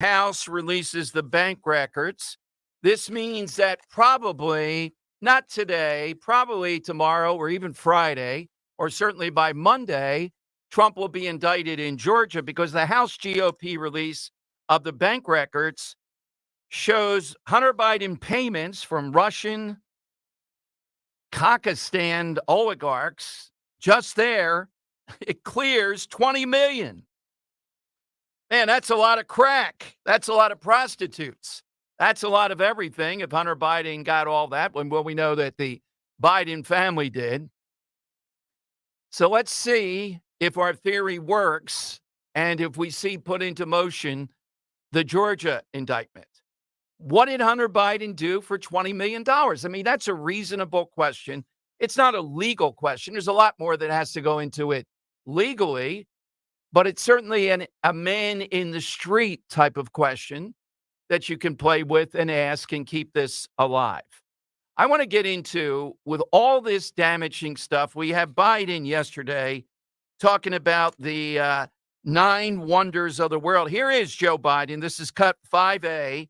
House releases the bank records. This means that probably not today, probably tomorrow or even Friday, or certainly by Monday, Trump will be indicted in Georgia because the House GOP release of the bank records shows Hunter Biden payments from Russian, Kazakhstan oligarchs. Just there, it clears 20 million. Man, that's a lot of crack. That's a lot of prostitutes. That's a lot of everything. If Hunter Biden got all that, well, we know that the Biden family did. So let's see if our theory works and if we see put into motion the Georgia indictment. What did Hunter Biden do for $20 million? I mean, that's a reasonable question. It's not a legal question. There's a lot more that has to go into it legally, but it's certainly a man in the street type of question that you can play with and ask and keep this alive. I want to get into, with all this damaging stuff, we have Biden yesterday talking about the 9 wonders of the world. Here is Joe Biden. This is cut 5A,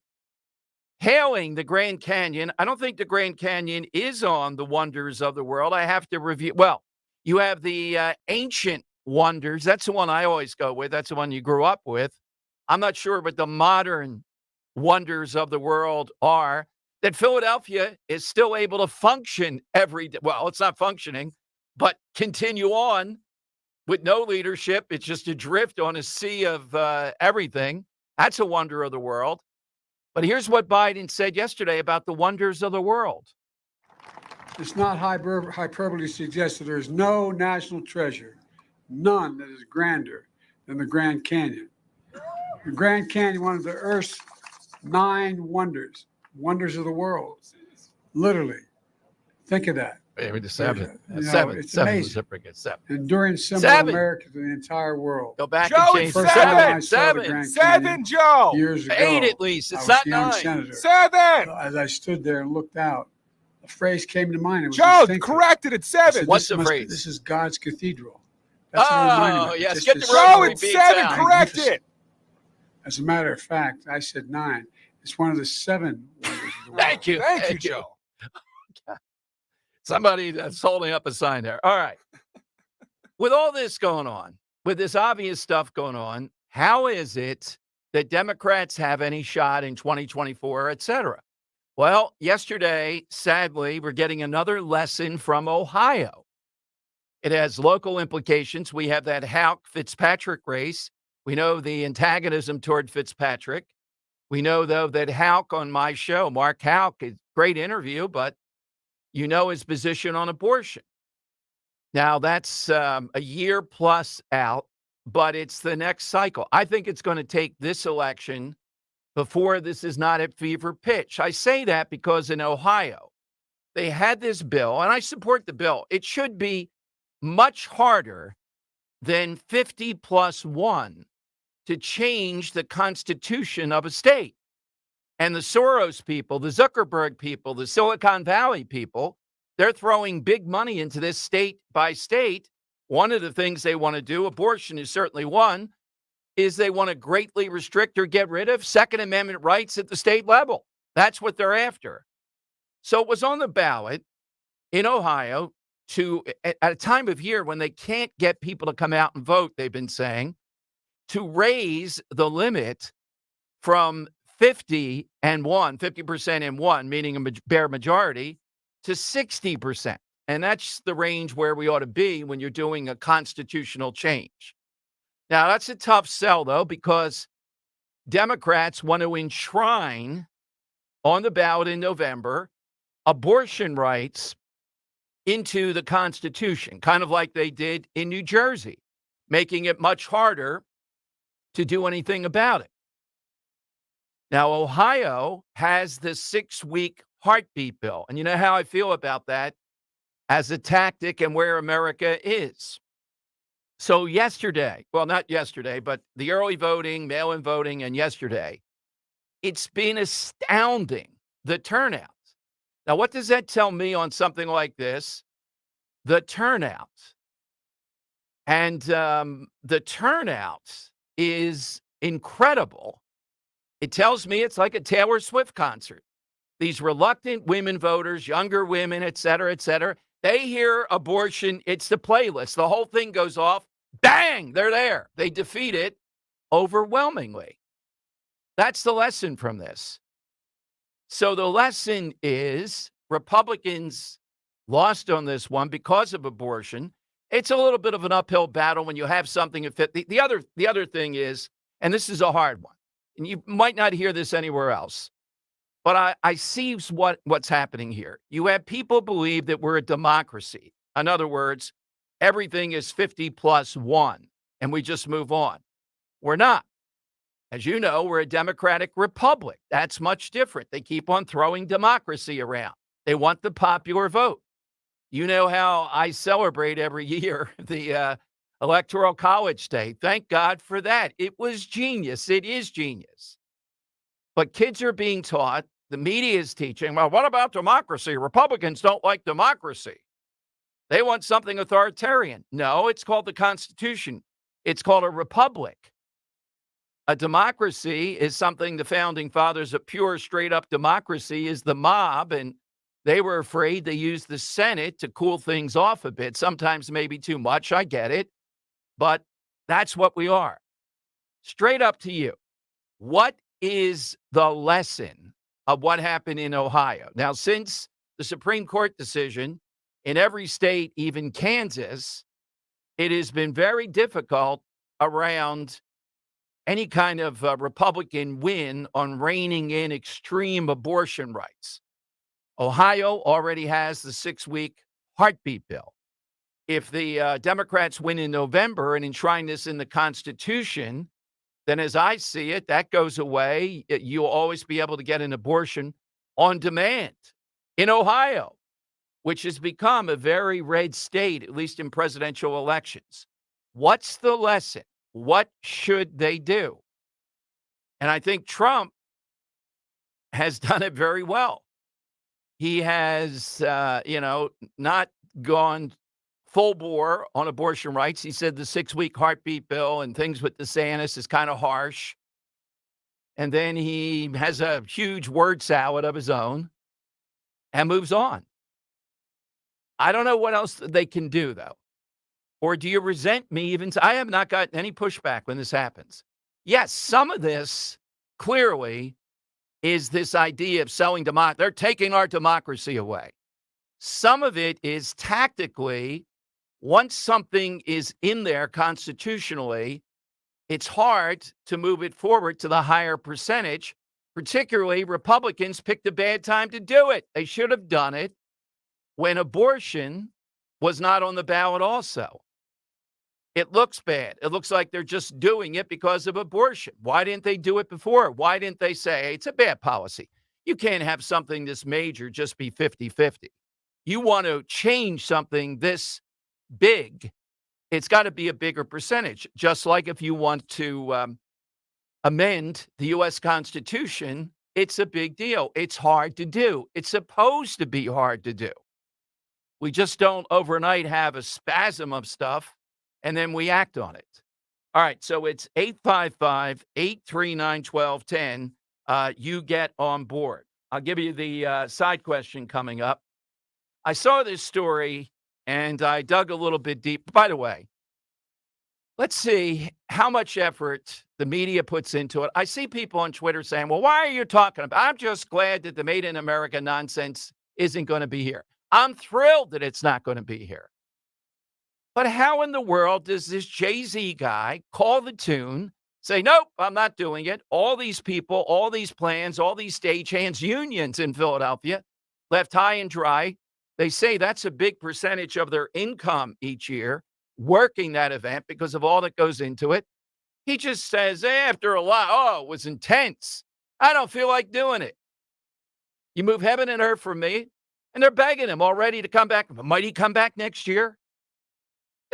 hailing the Grand Canyon. I don't think the Grand Canyon is on the wonders of the world. I have to review. Well, you have the ancient wonders. That's the one I always go with. That's the one you grew up with. I'm not sure what the modern wonders of the world are. That Philadelphia is still able to function every day. Well, it's not functioning, but continue on with no leadership. It's just adrift on a sea of everything. That's a wonder of the world. But here's what Biden said yesterday about the wonders of the world. It's not hyperbole to suggest that there is no national treasure, none that is grander than the Grand Canyon. The Grand Canyon, one of the Earth's 9 wonders of the world. Literally. Think of that. Maybe the 7. It's 7 amazing. was 7. Enduring symbol of 7. America to the entire world. Go back Joe, and change it's the 7. 7. 7, Joe. Years ago, 8 at least. It's I was not a young 9. senator. 7. As I stood there and looked out, a phrase came to mind. It was Joe, instinctive. corrected at I 7. said, What's this the phrase? This is God's cathedral. That's what it reminded me of. yes. Just Get the this- Joe, rotary it's beats 7. out. Correct it. As a matter of fact, I said 9. It's one of the 7 wonders of the world. Thank you. Thank you, Joe. Somebody that's holding up a sign there. All right. With all this going on, with this obvious stuff going on, how is it that Democrats have any shot in 2024, et cetera? Well, yesterday, sadly, we're getting another lesson from Ohio. It has local implications. We have that Houck-Fitzpatrick race. We know the antagonism toward Fitzpatrick. We know, though, that Houck on my show, Mark Houck, is great interview, but you know his position on abortion. Now, that's a year plus out, but it's the next cycle. I think it's going to take this election before this is not at fever pitch. I say that because in Ohio, they had this bill, and I support the bill. It should be much harder than 50+1 to change the constitution of a state. And the Soros people, the Zuckerberg people, the Silicon Valley people, they're throwing big money into this state by state. One of the things they want to do, abortion is certainly one, is they want to greatly restrict or get rid of Second Amendment rights at the state level. That's what they're after. So it was on the ballot in Ohio at a time of year when they can't get people to come out and vote, they've been saying, to raise the limit from 50% and 1, meaning a bare majority, to 60%. And that's the range where we ought to be when you're doing a constitutional change. Now, that's a tough sell, though, because Democrats want to enshrine on the ballot in November abortion rights into the Constitution, kind of like they did in New Jersey, making it much harder to do anything about it. Now, Ohio has the 6-week heartbeat bill. And you know how I feel about that as a tactic and where America is. So yesterday, well, not yesterday, but the early voting, mail-in voting, and yesterday, it's been astounding, the turnout. Now, what does that tell me on something like this? The turnout. And the turnout is incredible It tells me it's like a Taylor Swift concert. These reluctant women voters, younger women, et cetera, they hear abortion. It's the playlist. The whole thing goes off. Bang, they're there. They defeat it overwhelmingly. That's the lesson from this. So the lesson is Republicans lost on this one because of abortion. It's a little bit of an uphill battle when you have something that fit. The other thing is, and this is a hard one, and you might not hear this anywhere else, but I see what's happening here. You have people believe that we're a democracy. In other words, everything is 50 plus one, and we just move on. We're not. As you know, we're a democratic republic. That's much different. They keep on throwing democracy around. They want the popular vote. You know how I celebrate every year the Electoral College Day. Thank God for that. It was genius. It is genius. But kids are being taught, the media is teaching, well, what about democracy? Republicans don't like democracy. They want something authoritarian. No, it's called the Constitution. It's called a republic. A democracy is something the founding fathers, a pure, straight up democracy is the mob. And they were afraid they used the Senate to cool things off a bit. Sometimes maybe too much. I get it. But that's what we are. Straight up to you. What is the lesson of what happened in Ohio? Now, since the Supreme Court decision in every state, even Kansas, it has been very difficult around any kind of Republican win on reining in extreme abortion rights. Ohio already has the 6-week heartbeat bill. If the Democrats win in November and enshrine this in the Constitution, then as I see it, that goes away. You'll always be able to get an abortion on demand in Ohio, which has become a very red state, at least in presidential elections. What's the lesson? What should they do? And I think Trump has done it very well. He has, not gone full bore on abortion rights. He said the 6-week heartbeat bill and things with DeSantis is kind of harsh. And then he has a huge word salad of his own and moves on. I don't know what else they can do, though. Or do you resent me even? I have not gotten any pushback when this happens. Yes, some of this clearly is this idea of selling democracy. They're taking our democracy away. Some of it is tactically, once something is in there constitutionally, it's hard to move it forward to the higher percentage. Particularly, Republicans picked a bad time to do it. They should have done it when abortion was not on the ballot also. It looks bad. It looks like they're just doing it because of abortion. Why didn't they do it before? Why didn't they say, hey, it's a bad policy? You can't have something this major just be 50-50. You want to change something this big, it's got to be a bigger percentage. Just like if you want to amend the U.S. Constitution, it's a big deal. It's hard to do. It's supposed to be hard to do. We just don't overnight have a spasm of stuff and then we act on it. All right, so it's 855-839-1210. You get on board. I'll give you the side question coming up. I saw this story and I dug a little bit deep. By the way, let's see how much effort the media puts into it. I see people on Twitter saying, well, why are you talking about? I'm just glad that the Made in America nonsense isn't going to be here. I'm thrilled that it's not going to be here. But how in the world does this Jay-Z guy call the tune, say, nope, I'm not doing it? All these people, all these plans, all these stagehands, unions in Philadelphia, left high and dry. They say that's a big percentage of their income each year, working that event because of all that goes into it. He just says, after a lot, oh, it was intense. I don't feel like doing it. You move heaven and earth for me. And they're begging him already to come back. Might he come back next year?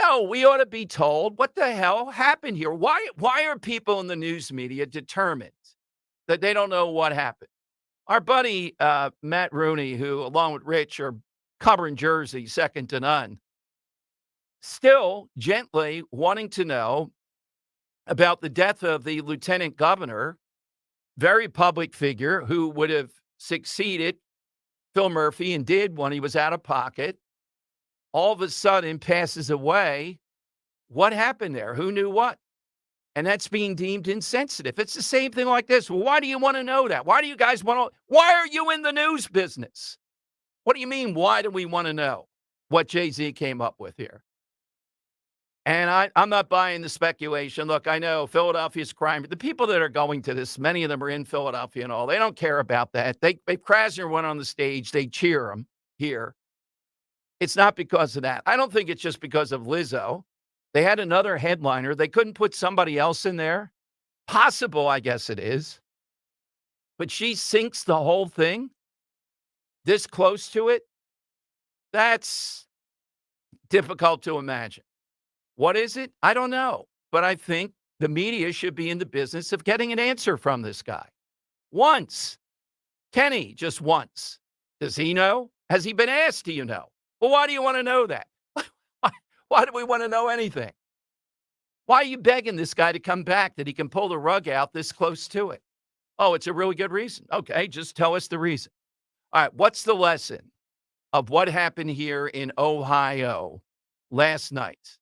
No, we ought to be told what the hell happened here. Why are people in the news media determined that they don't know what happened? Our buddy Matt Rooney, who along with Rich are covering Jersey second to none, still gently wanting to know about the death of the lieutenant governor very public figure who would have succeeded Phil Murphy and did when he was out of pocket, all of a sudden passes away. What happened there? Who knew what? And that's being deemed insensitive. It's the same thing like this. Well, why do you want to know that? Why do you guys want to? Why are you in the news business? What do you mean? Why do we want to know what Jay-Z came up with here? And I'm not buying the speculation. Look, I know Philadelphia's crime. The people that are going to this, many of them are in Philadelphia and all. They don't care about that. If Krasner went on the stage, they cheer him here. It's not because of that. I don't think it's just because of Lizzo. They had another headliner. They couldn't put somebody else in there. Possible, I guess it is. But she sinks the whole thing this close to it. That's difficult to imagine. What is it? I don't know. But I think the media should be in the business of getting an answer from this guy. Once. Kenny, just once. Does he know? Has he been asked, do you know? Well, why do you want to know that? Why do we want to know anything? Why are you begging this guy to come back that he can pull the rug out this close to it? Oh, it's a really good reason. Okay, just tell us the reason. All right, what's the lesson of what happened here in Ohio last night?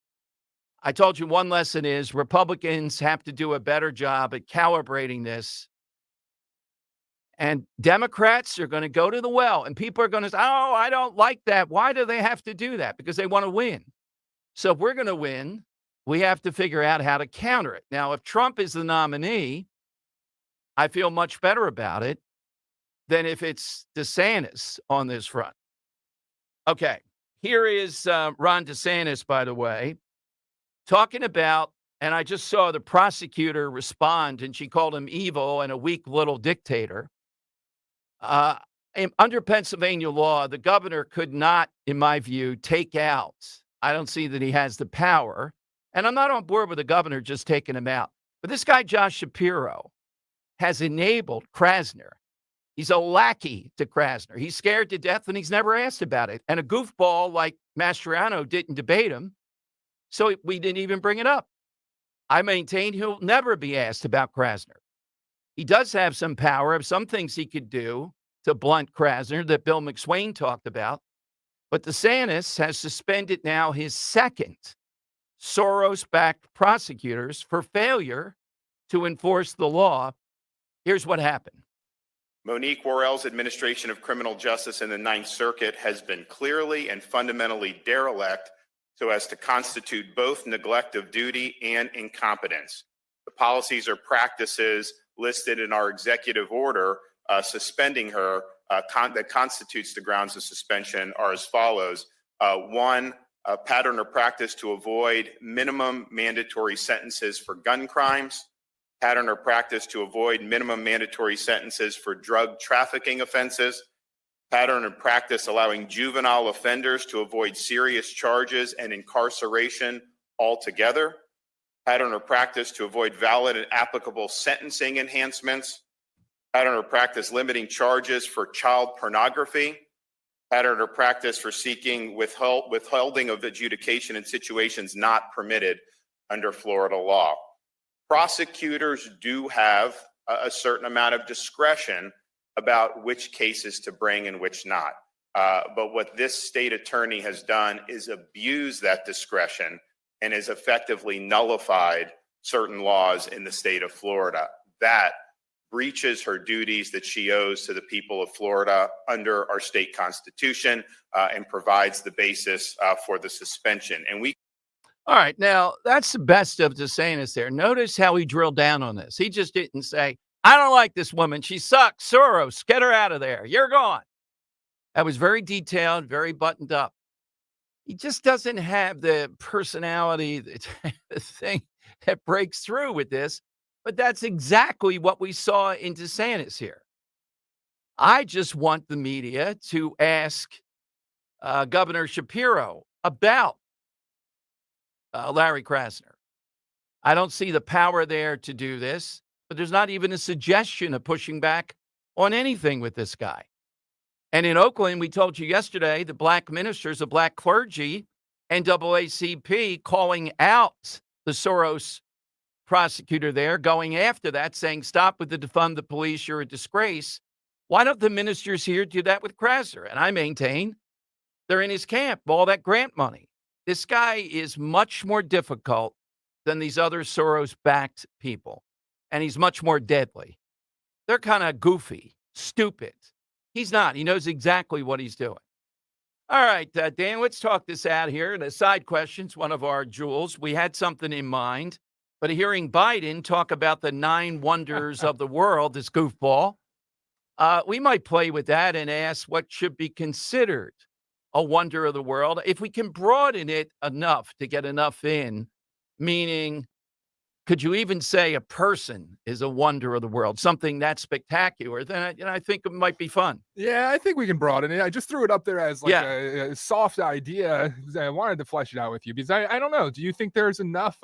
I told you one lesson is Republicans have to do a better job at calibrating this. And Democrats are going to go to the well, and people are going to say, oh, I don't like that. Why do they have to do that? Because they want to win. So if we're going to win, we have to figure out how to counter it. Now, if Trump is the nominee, I feel much better about it than if it's DeSantis on this front. Okay, here is Ron DeSantis, by the way, talking about, and I just saw the prosecutor respond, and she called him evil and a weak little dictator. Under Pennsylvania law, the governor could not, in my view, take out. I don't see that he has the power. And I'm not on board with the governor just taking him out. But this guy, Josh Shapiro, has enabled Krasner. He's a lackey to Krasner. He's scared to death, and he's never asked about it. And a goofball like Mastriano didn't debate him, so we didn't even bring it up. I maintain he'll never be asked about Krasner. He does have some power of some things he could do to blunt Krasner that Bill McSwain talked about. But DeSantis has suspended now his second Soros-backed prosecutors for failure to enforce the law. Here's what happened. Monique Worrell's administration of criminal justice in the Ninth Circuit has been clearly and fundamentally derelict so as to constitute both neglect of duty and incompetence. The policies or practices listed in our executive order suspending her that constitutes the grounds of suspension are as follows. One, a pattern or practice to avoid minimum mandatory sentences for gun crimes, pattern or practice to avoid minimum mandatory sentences for drug trafficking offenses, pattern or practice allowing juvenile offenders to avoid serious charges and incarceration altogether, pattern or practice to avoid valid and applicable sentencing enhancements, pattern or practice limiting charges for child pornography, pattern or practice for seeking withholding of adjudication in situations not permitted under Florida law. Prosecutors do have a certain amount of discretion about which cases to bring and which not. But what this state attorney has done is abuse that discretion and has effectively nullified certain laws in the state of Florida. That breaches her duties that she owes to the people of Florida under our state constitution and provides the basis for the suspension. And we. All right. Now, that's the best of DeSantis there. Notice how he drilled down on this. He just didn't say, I don't like this woman. She sucks. Soros, get her out of there. You're gone. That was very detailed, very buttoned up. He just doesn't have the personality, the thing that breaks through with this. But that's exactly what we saw in DeSantis here. I just want the media to ask Governor Shapiro about Larry Krasner. I don't see the power there to do this, but there's not even a suggestion of pushing back on anything with this guy. And in Oakland, we told you yesterday, the black ministers, the black clergy, NAACP calling out the Soros prosecutor there going after that, saying, stop with the defund the police, you're a disgrace. Why don't the ministers here do that with Krasner? And I maintain they're in his camp, all that grant money. This guy is much more difficult than these other Soros-backed people, and he's much more deadly. They're kind of goofy, stupid. He's not. He knows exactly what he's doing. All right, Dan, let's talk this out here. The side questions, one of our jewels. We had something in mind, but hearing Biden talk about the 9 wonders of the world, this goofball, we might play with that and ask what should be considered a wonder of the world. If we can broaden it enough to get enough in, meaning, could you even say a person is a wonder of the world, something that's spectacular, then I think it might be fun. Yeah, I think we can broaden it. I just threw it up there as like Yeah. a soft idea. I wanted to flesh it out with you because I don't know. Do you think there's enough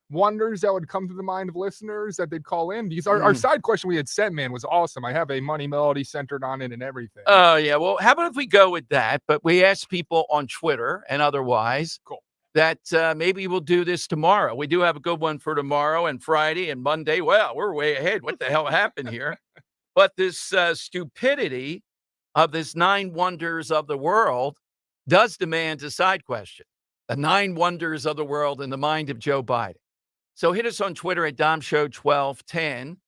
wonders that would come to the mind of listeners that they'd call in? Because our side question we had sent, man, was awesome. I have a money melody centered on it and everything. Oh, yeah. Well, how about if we go with that? But we ask people on Twitter and otherwise Cool. that maybe we'll do this tomorrow. We do have a good one for tomorrow and Friday and Monday. Well, we're way ahead. What the hell happened here? But this stupidity of this 9 wonders of the world does demand a side question. The 9 wonders of the world in the mind of Joe Biden. So hit us on Twitter at DomShow1210.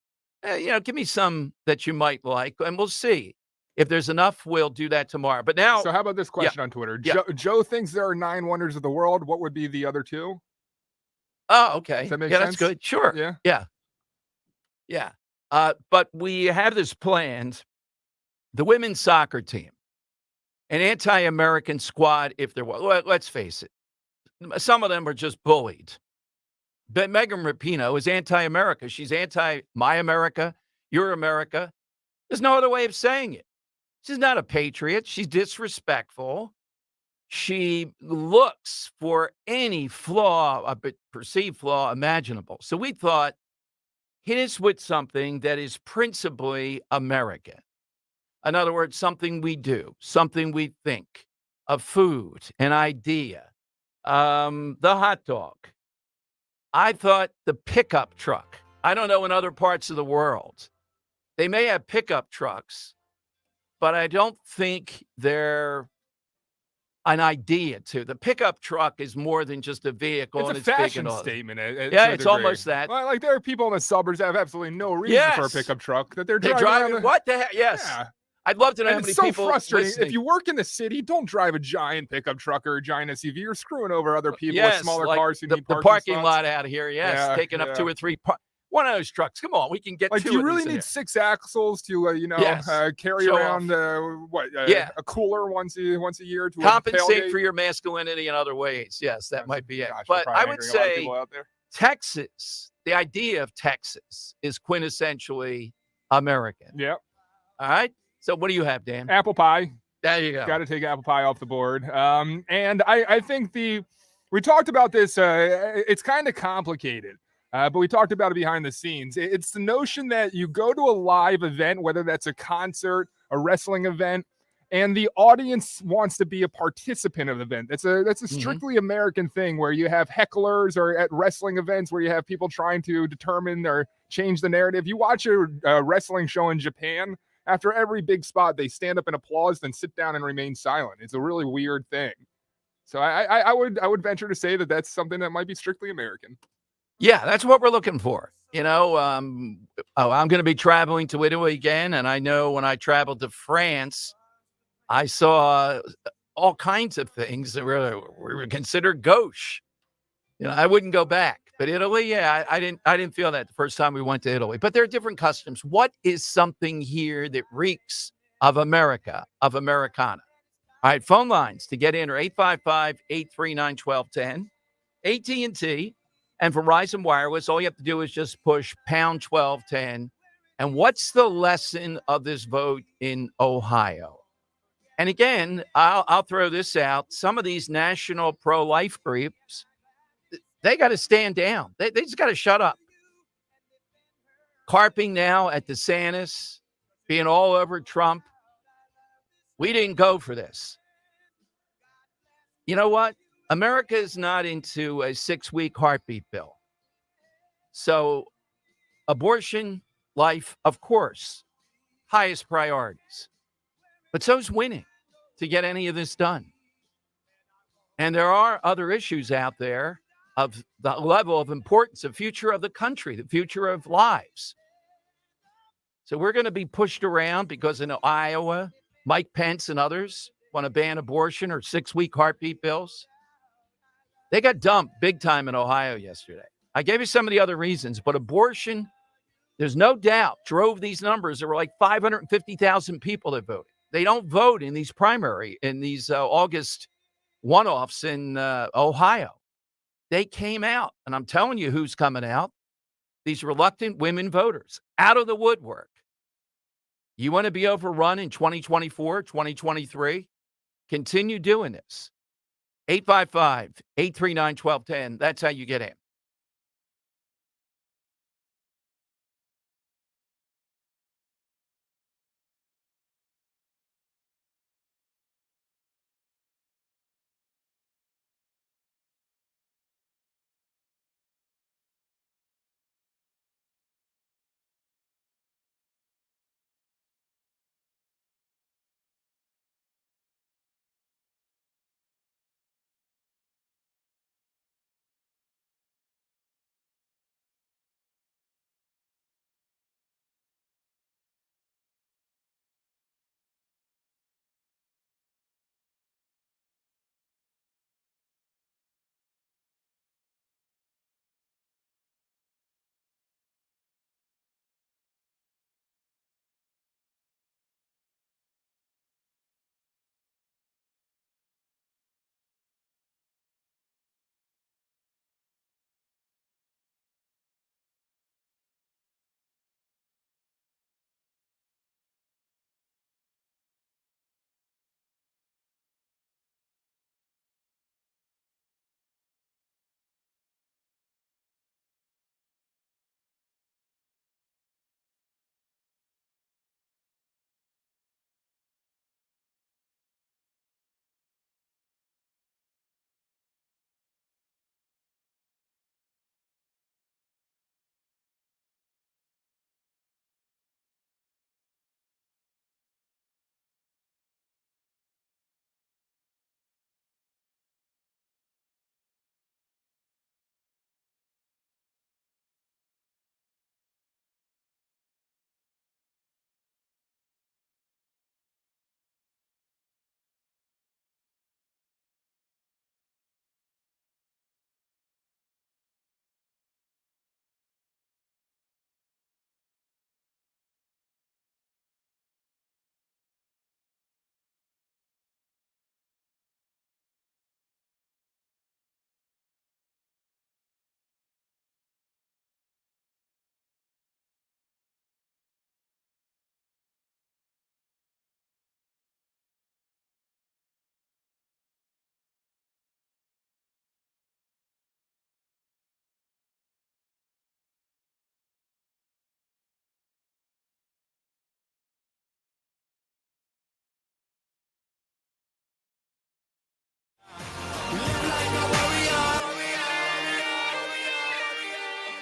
Give me some that you might like, and we'll see. If there's enough, we'll do that tomorrow. But now, So how about this question on Twitter? Yeah. Joe thinks there are 9 wonders of the world. What would be the other 2? Oh, okay. Does that make That's sense? good. Sure. Yeah. Yeah. But we have this planned. The women's soccer team, an anti-American squad, if there was. Let's face it. Some of them are just bullied. But Megan Rapinoe is anti-America. She's anti-my America, your America. There's no other way of saying it. She's not a patriot. She's disrespectful. She looks for any flaw, a perceived flaw imaginable. So we thought, hit us with something that is principally American. In other words, something we do, something we think, a food, an idea, the hot dog. I thought the pickup truck. I don't know in other parts of the world. They may have pickup trucks, but I don't think they're an idea to. The pickup truck is more than just a vehicle. It's and a it's big fashion and all. statement. Yeah, it's almost that. Well, like there are people in the suburbs that have absolutely no reason for a Yes. pickup truck that they're They're driving. driving. What the heck? Yes. Yeah. I'd love to know And how many it's so people frustrating. listening. If you work in the city, don't drive a giant pickup truck or a giant SUV. You're screwing over other people with smaller like cars who the need the parking parking spots. lot out here. Yes, Yeah, taking up yeah. 2 or 3. One of those trucks. Come on, we can get Like, two do you of really these in need here. 6 axles to, Yes. carry Show around Yeah. a cooler once a year to Compensate a for tailgate? your masculinity in other ways. Yes, that might be it. Gosh, we're But probably I would angering a lot of say people out there. Texas, the idea of Texas is quintessentially American. Yeah, All right. So what do you have, Dan? apple pie. There you go. Got to take apple pie off the board. And I think we talked about this. It's kind of complicated, but we talked about it behind the scenes. It's the notion that you go to a live event, whether that's a concert, a wrestling event, and the audience wants to be a participant of the event. That's a strictly American thing where you have hecklers, or at wrestling events where you have people trying to determine or change the narrative. You watch a wrestling show in Japan. After every big spot, they stand up and applause, then sit down and remain silent. It's a really weird thing. So I would venture to say that that's something that might be strictly American. Yeah, that's what we're looking for. I'm going to be traveling to Italy again, and I know when I traveled to France, I saw all kinds of things that were considered gauche. I wouldn't go back. But Italy, yeah, I didn't feel that the first time we went to Italy. But there are different customs. What is something here that reeks of America, of Americana? All right, phone lines to get in are 855-839-1210, AT&T, and Verizon Wireless. All you have to do is just push pound 1210. And what's the lesson of this vote in Ohio? And again, I'll throw this out. Some of these national pro-life groups, they got to stand down. They just got to shut up. Carping now at DeSantis, being all over Trump. We didn't go for this. You know what? America is not into a 6-week heartbeat bill. So abortion, life, of course, highest priorities. But so's winning to get any of this done. And there are other issues out there of the level of importance, the future of the country, the future of lives. So we're going to be pushed around because in Iowa, Mike Pence and others want to ban abortion or 6-week heartbeat bills. They got dumped big time in Ohio yesterday. I gave you some of the other reasons, but abortion, there's no doubt, drove these numbers. There were like 550,000 people that voted. They don't vote in these August one-offs in Ohio. They came out, and I'm telling you who's coming out. These reluctant women voters out of the woodwork. You want to be overrun in 2024, 2023? Continue doing this. 855-839-1210. That's how you get in.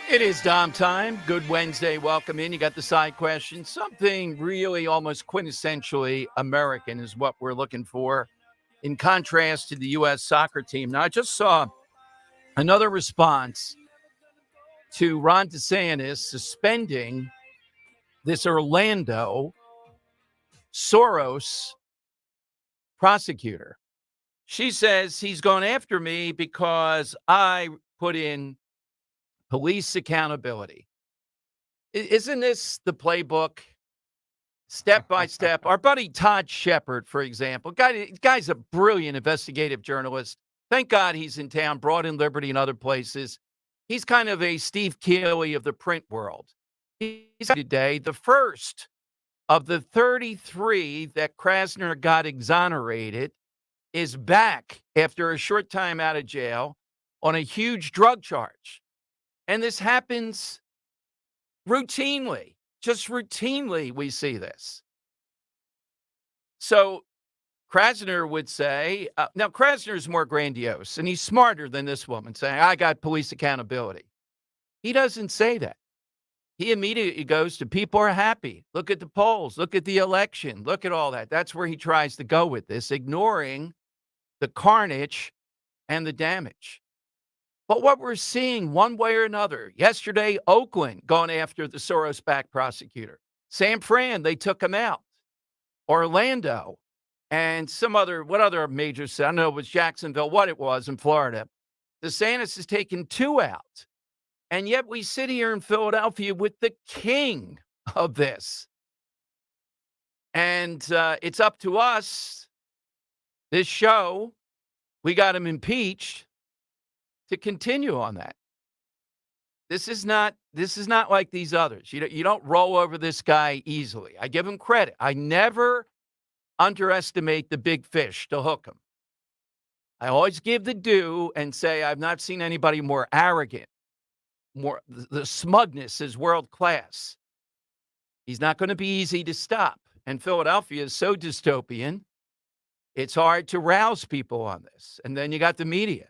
It is Dom time. Good Wednesday. Welcome in. You got the side question. Something really almost quintessentially American is what we're looking for in contrast to the U.S. soccer team. Now, I just saw another response to Ron DeSantis suspending this Orlando Soros prosecutor. She says he's going after me because I put in police accountability. Isn't this the playbook? Step by step. Our buddy Todd Shepard, for example, guy's a brilliant investigative journalist. Thank God he's in town, Broad and Liberty and other places. He's kind of a Steve Keeley of the print world. He's today the first of the 33 that Krasner got exonerated is back after a short time out of jail on a huge drug charge. And this happens routinely. Just routinely, we see this. So Krasner would say, now Krasner's more grandiose, and he's smarter than this woman saying, I got police accountability. He doesn't say that. He immediately goes to people are happy. Look at the polls. Look at the election. Look at all that. That's where he tries to go with this, ignoring the carnage and the damage. But what we're seeing one way or another, yesterday, Oakland going after the Soros-backed prosecutor. San Fran, they took him out. Orlando and what other major city? I don't know, it was Jacksonville, what it was in Florida. DeSantis has taken 2 out. And yet we sit here in Philadelphia with the king of this. And it's up to us, this show, we got him impeached, to continue on that. This is not like these others. You don't roll over this guy easily. I give him credit. I never underestimate the big fish to hook him. I always give the due and say I've not seen anybody more arrogant. The smugness is world class. He's not going to be easy to stop. And Philadelphia is so dystopian, it's hard to rouse people on this. And then you got the media.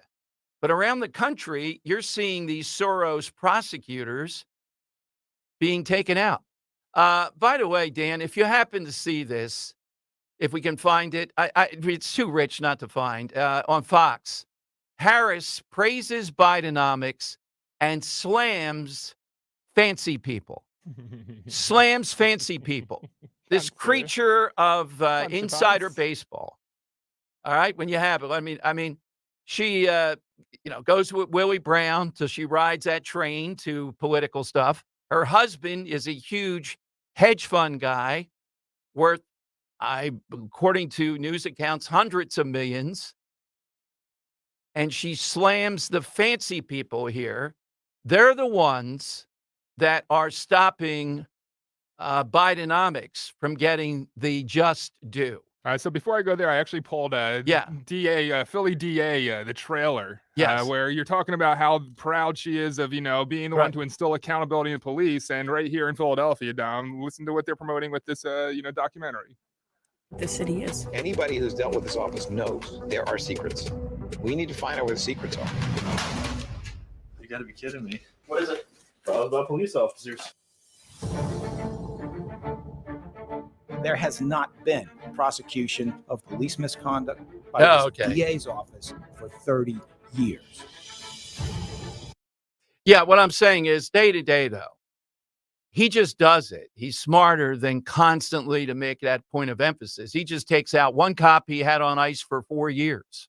But around the country, you're seeing these Soros prosecutors being taken out. By the way, Dan, if you happen to see this, if we can find it, it's too rich not to find, on Fox. Harris praises Bidenomics and slams fancy people. Slams fancy people. This creature of insider baseball. All right, when you have it. I mean, she goes with Willie Brown till she rides that train to political stuff. Her husband is a huge hedge fund guy worth, according to news accounts, hundreds of millions. And she slams the fancy people here. They're the ones that are stopping Bidenomics from getting the just due. All right, so before I go there, I actually pulled Philly DA, the trailer, where you're talking about how proud she is of, being the one to instill accountability in police. And right here in Philadelphia, Dom, listen to what they're promoting with this, documentary. The city is. Anybody who's dealt with this office knows there are secrets. We need to find out where the secrets are. You gotta be kidding me. What is it? All about police officers. There has not been prosecution of police misconduct by the DA's office for 30 years. Yeah, what I'm saying is day to day, though, he just does it. He's smarter than constantly to make that point of emphasis. He just takes out one cop he had on ice for 4 years.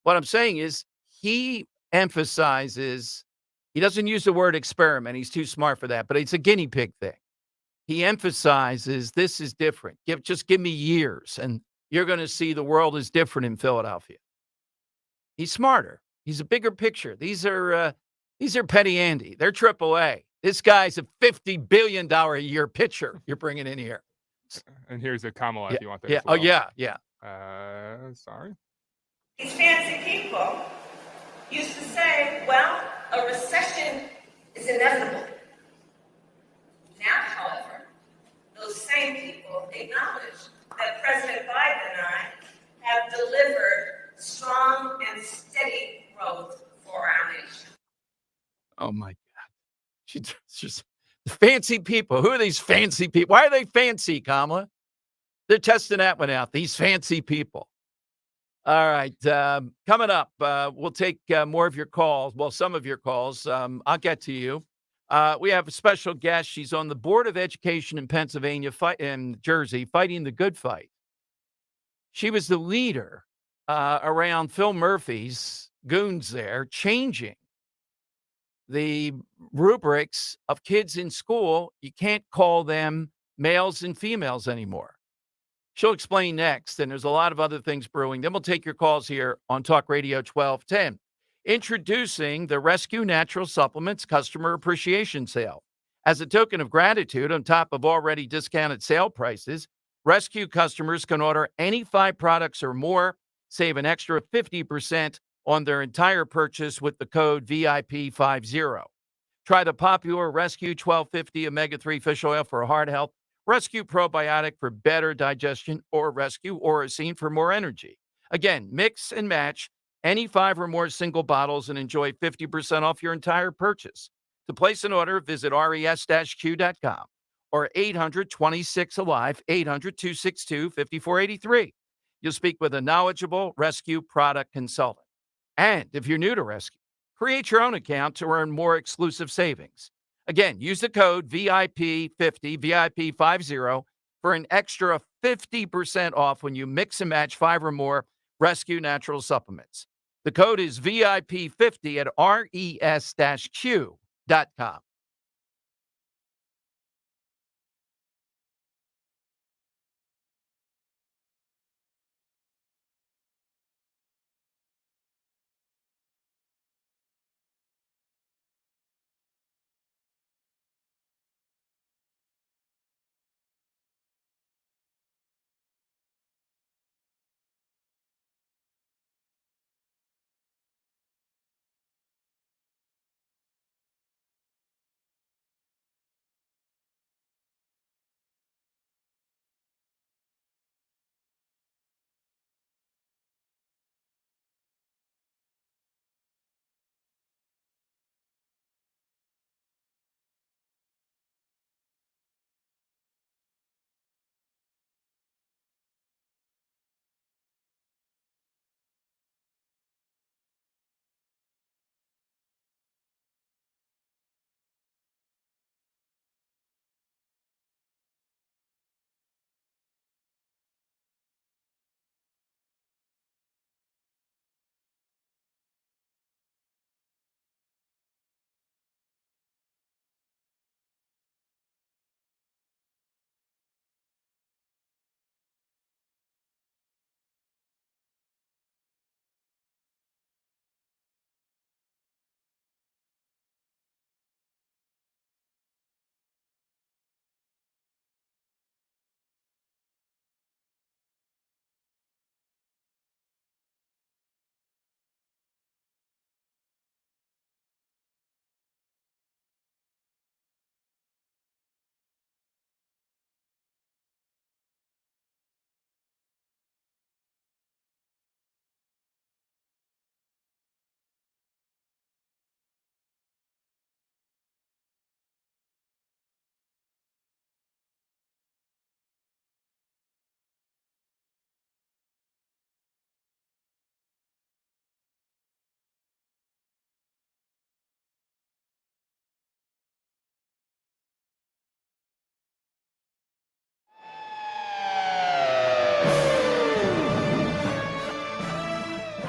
What I'm saying is he emphasizes, he doesn't use the word experiment. He's too smart for that, but it's a guinea pig thing. He emphasizes this is different. Just give me years and you're going to see the world is different in Philadelphia. He's smarter. He's a bigger picture. These are Petty Andy. They're AAA. This guy's a $50 billion a year pitcher you're bringing in here. And here's a Kamala if you want that. Yeah. As well. Oh, yeah. Sorry. These fancy people used to say, well, a recession is inevitable. Now, however, those same people acknowledge that President Biden and I have delivered strong and steady growth for our nation. Oh, my God. She's just fancy people. Who are these fancy people? Why are they fancy, Kamala? They're testing that one out. These fancy people. All right. Coming up, we'll take more of your calls. Well, some of your calls. I'll get to you. We have a special guest. She's on the Board of Education in Pennsylvania, in Jersey, fighting the good fight. She was the leader around Phil Murphy's goons there, changing the rubrics of kids in school. You can't call them males and females anymore. She'll explain next, and there's a lot of other things brewing. Then we'll take your calls here on Talk Radio 1210. Introducing the Rescue Natural Supplements Customer Appreciation Sale. As a token of gratitude on top of already discounted sale prices, Rescue customers can order any 5 products or more, save an extra 50% on their entire purchase with the code VIP50. Try the popular Rescue 1250 Omega-3 Fish Oil for heart health, Rescue Probiotic for better digestion, or Rescue Oracine for more energy. Again, mix and match any 5 or more single bottles and enjoy 50% off your entire purchase. To place an order, visit res-q.com or 800-26-ALIVE, 800-262-5483. You'll speak with a knowledgeable rescue product consultant. And if you're new to rescue, create your own account to earn more exclusive savings. Again, use the code VIP50, VIP50 for an extra 50% off when you mix and match 5 or more rescue natural supplements. The code is VIP50 at res-q.com.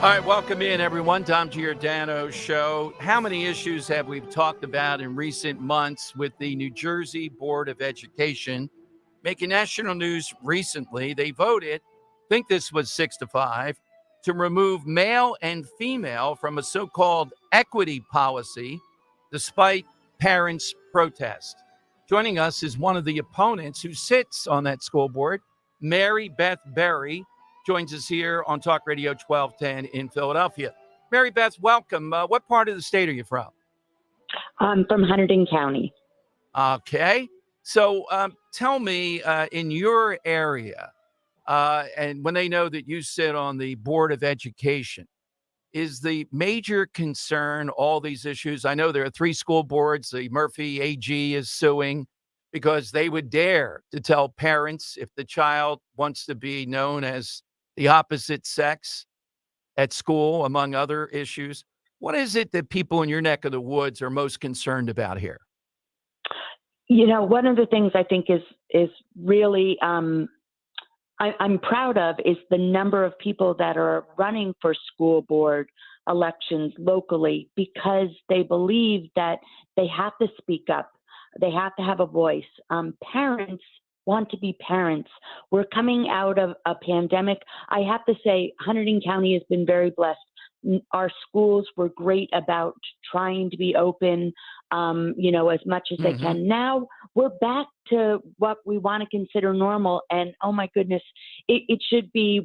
All right, welcome in, everyone. Tom Giordano Show. How many issues have we talked about in recent months with the New Jersey Board of Education making national news recently? They voted, I think this was 6-5, to remove male and female from a so-called equity policy despite parents' protest. Joining us is one of the opponents who sits on that school board, Mary Beth Berry, joins us here on Talk Radio 1210 in Philadelphia. Mary Beth, welcome. What part of the state are you from? I'm from Hunterdon County. Okay. So tell me, in your area, and when they know that you sit on the Board of Education, is the major concern all these issues? I know there are 3 school boards. The Murphy AG is suing because they would dare to tell parents if the child wants to be known as the opposite sex at school, among other issues. What is it that people in your neck of the woods are most concerned about here? You know, one of the things I think is really I'm proud of is the number of people that are running for school board elections locally because they believe that they have to speak up. They have to have a voice. Parents want to be parents. We're coming out of a pandemic. I have to say, Hunterdon County has been very blessed. Our schools were great about trying to be open, as much as they can. Now we're back to what we want to consider normal. And oh my goodness, we should be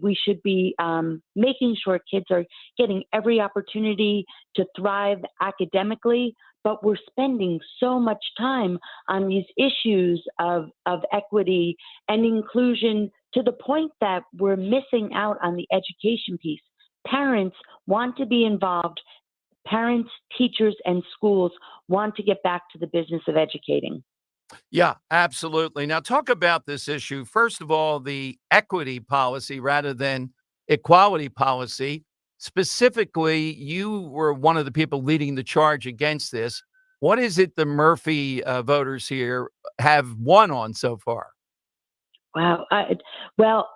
making sure kids are getting every opportunity to thrive academically. But we're spending so much time on these issues of equity and inclusion to the point that we're missing out on the education piece. Parents want to be involved. parents, teachers, and schools want to get back to the business of educating. Yeah, absolutely. Now, talk about this issue. First of all, the equity policy rather than equality policy. Specifically, you were one of the people leading the charge against this. What is it the Murphy voters here have won on so far? Wow. Well,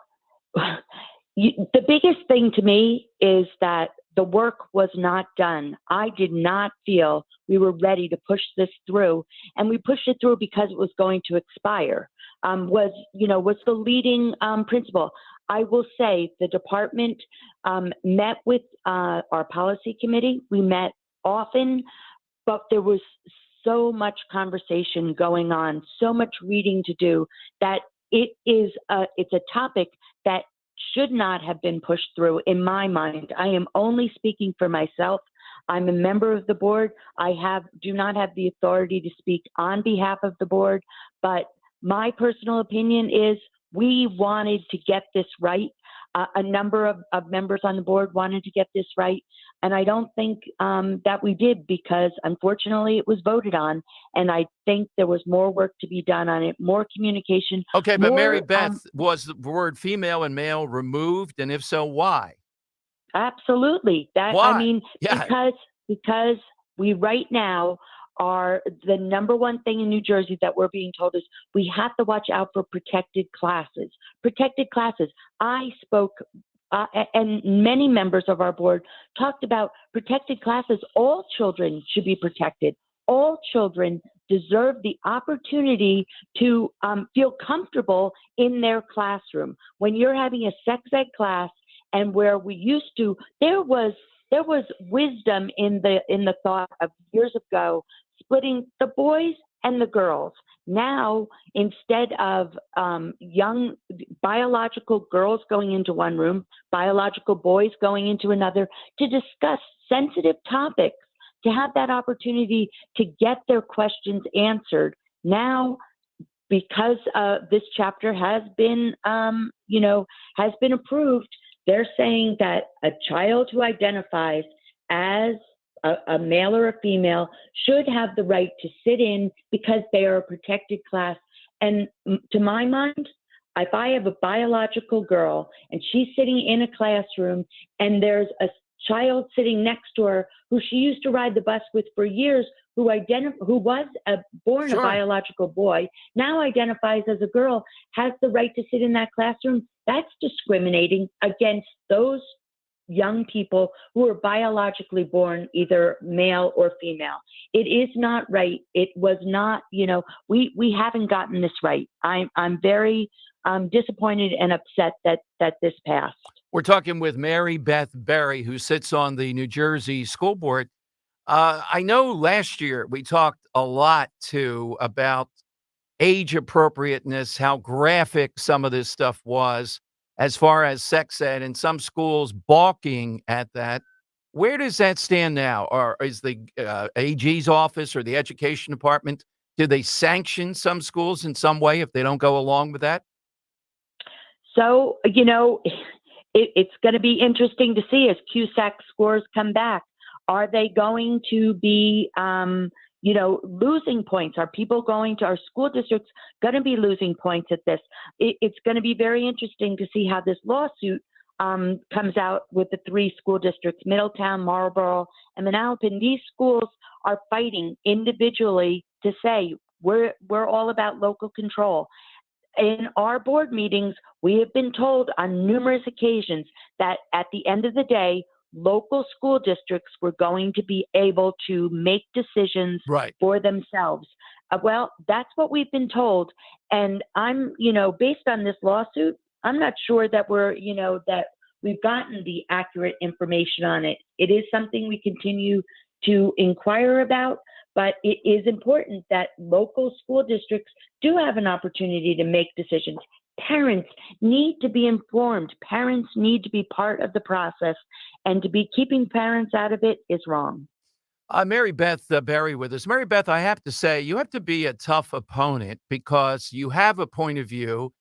the biggest thing to me is that the work was not done. I did not feel we were ready to push this through, and we pushed it through because it was going to expire. Was the leading principle. I will say the department met with our policy committee. We met often, but there was so much conversation going on, so much reading to do that it's a topic that should not have been pushed through in my mind. I am only speaking for myself. I'm a member of the board. Do not have the authority to speak on behalf of the board, but my personal opinion is we wanted to get this right. A number of members on the board wanted to get this right. And I don't think that we did because, unfortunately, it was voted on. And I think there was more work to be done on it, more communication. Okay, but Mary more, Beth, was the word female and male removed? And if so, why? Absolutely. Why? Yeah. Because we right now are the number one thing in New Jersey that we're being told is we have to watch out for protected classes. Protected classes. I spoke, and many members of our board talked about protected classes. All children should be protected. All children deserve the opportunity to feel comfortable in their classroom. When you're having a sex ed class, and where we used to, there was wisdom in the thought of years ago, splitting the boys and the girls. Now, instead of young biological girls going into one room, biological boys going into another to discuss sensitive topics, to have that opportunity to get their questions answered. Now, because this chapter has been, has been approved, they're saying that a child who identifies as a male or a female should have the right to sit in because they are a protected class. And to my mind, if I have a biological girl and she's sitting in a classroom and there's a child sitting next to her who she used to ride the bus with for years, who was born Sure. a biological boy, now identifies as a girl, has the right to sit in that classroom, that's discriminating against those young people who are biologically born either male or female. It is not right. It was not, we haven't gotten this right. I'm very disappointed and upset that this passed. We're talking with Mary Beth Berry, who sits on the New Jersey School Board. I know last year we talked a lot too about age appropriateness, how graphic some of this stuff was as far as sex ed, and some schools balking at that. Where does that stand now? Or is the AG's office or the education department, do they sanction some schools in some way if they don't go along with that? So, it's going to be interesting to see as CUSAC scores come back. Are they going to be, losing points? Are school districts going to be losing points at this? It's going to be very interesting to see how this lawsuit comes out with the three school districts, Middletown, Marlborough, and Manalapan. These schools are fighting individually to say, we're all about local control. In our board meetings, we have been told on numerous occasions that at the end of the day, local school districts were going to be able to make decisions Right. for themselves. Well, that's what we've been told. And I'm, based on this lawsuit, I'm not sure that that we've gotten the accurate information on it. It is something we continue to inquire about, but it is important that local school districts do have an opportunity to make decisions. Parents need to be informed. Parents need to be part of the process, and to be keeping parents out of it is wrong. Mary Beth Berry with us. Mary Beth, I have to say, you have to be a tough opponent because you have a point of view,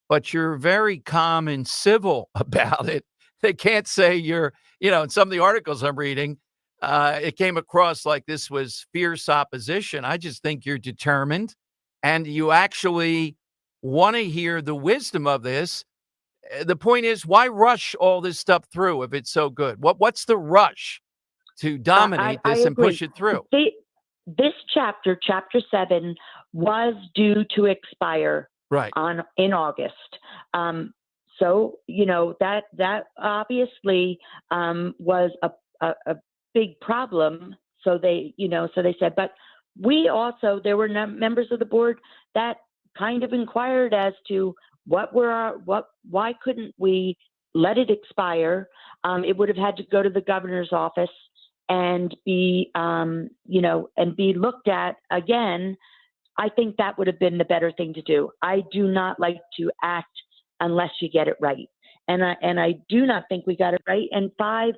but you're very calm and civil about it. They can't say you're, in some of the articles I'm reading, it came across like this was fierce opposition. I just think you're determined and you actually want to hear the wisdom of this. The point is, why rush all this stuff through if it's so good? What's the rush to dominate I this and agree. push it through? This chapter, chapter 7, was due to expire Right. in August. So that obviously was a big problem. So they said, but there were members of the board that kind of inquired as to why couldn't we let it expire? It would have had to go to the governor's office and be looked at again. I think that would have been the better thing to do. I do not like to act unless you get it right. And I do not think we got it right. And 5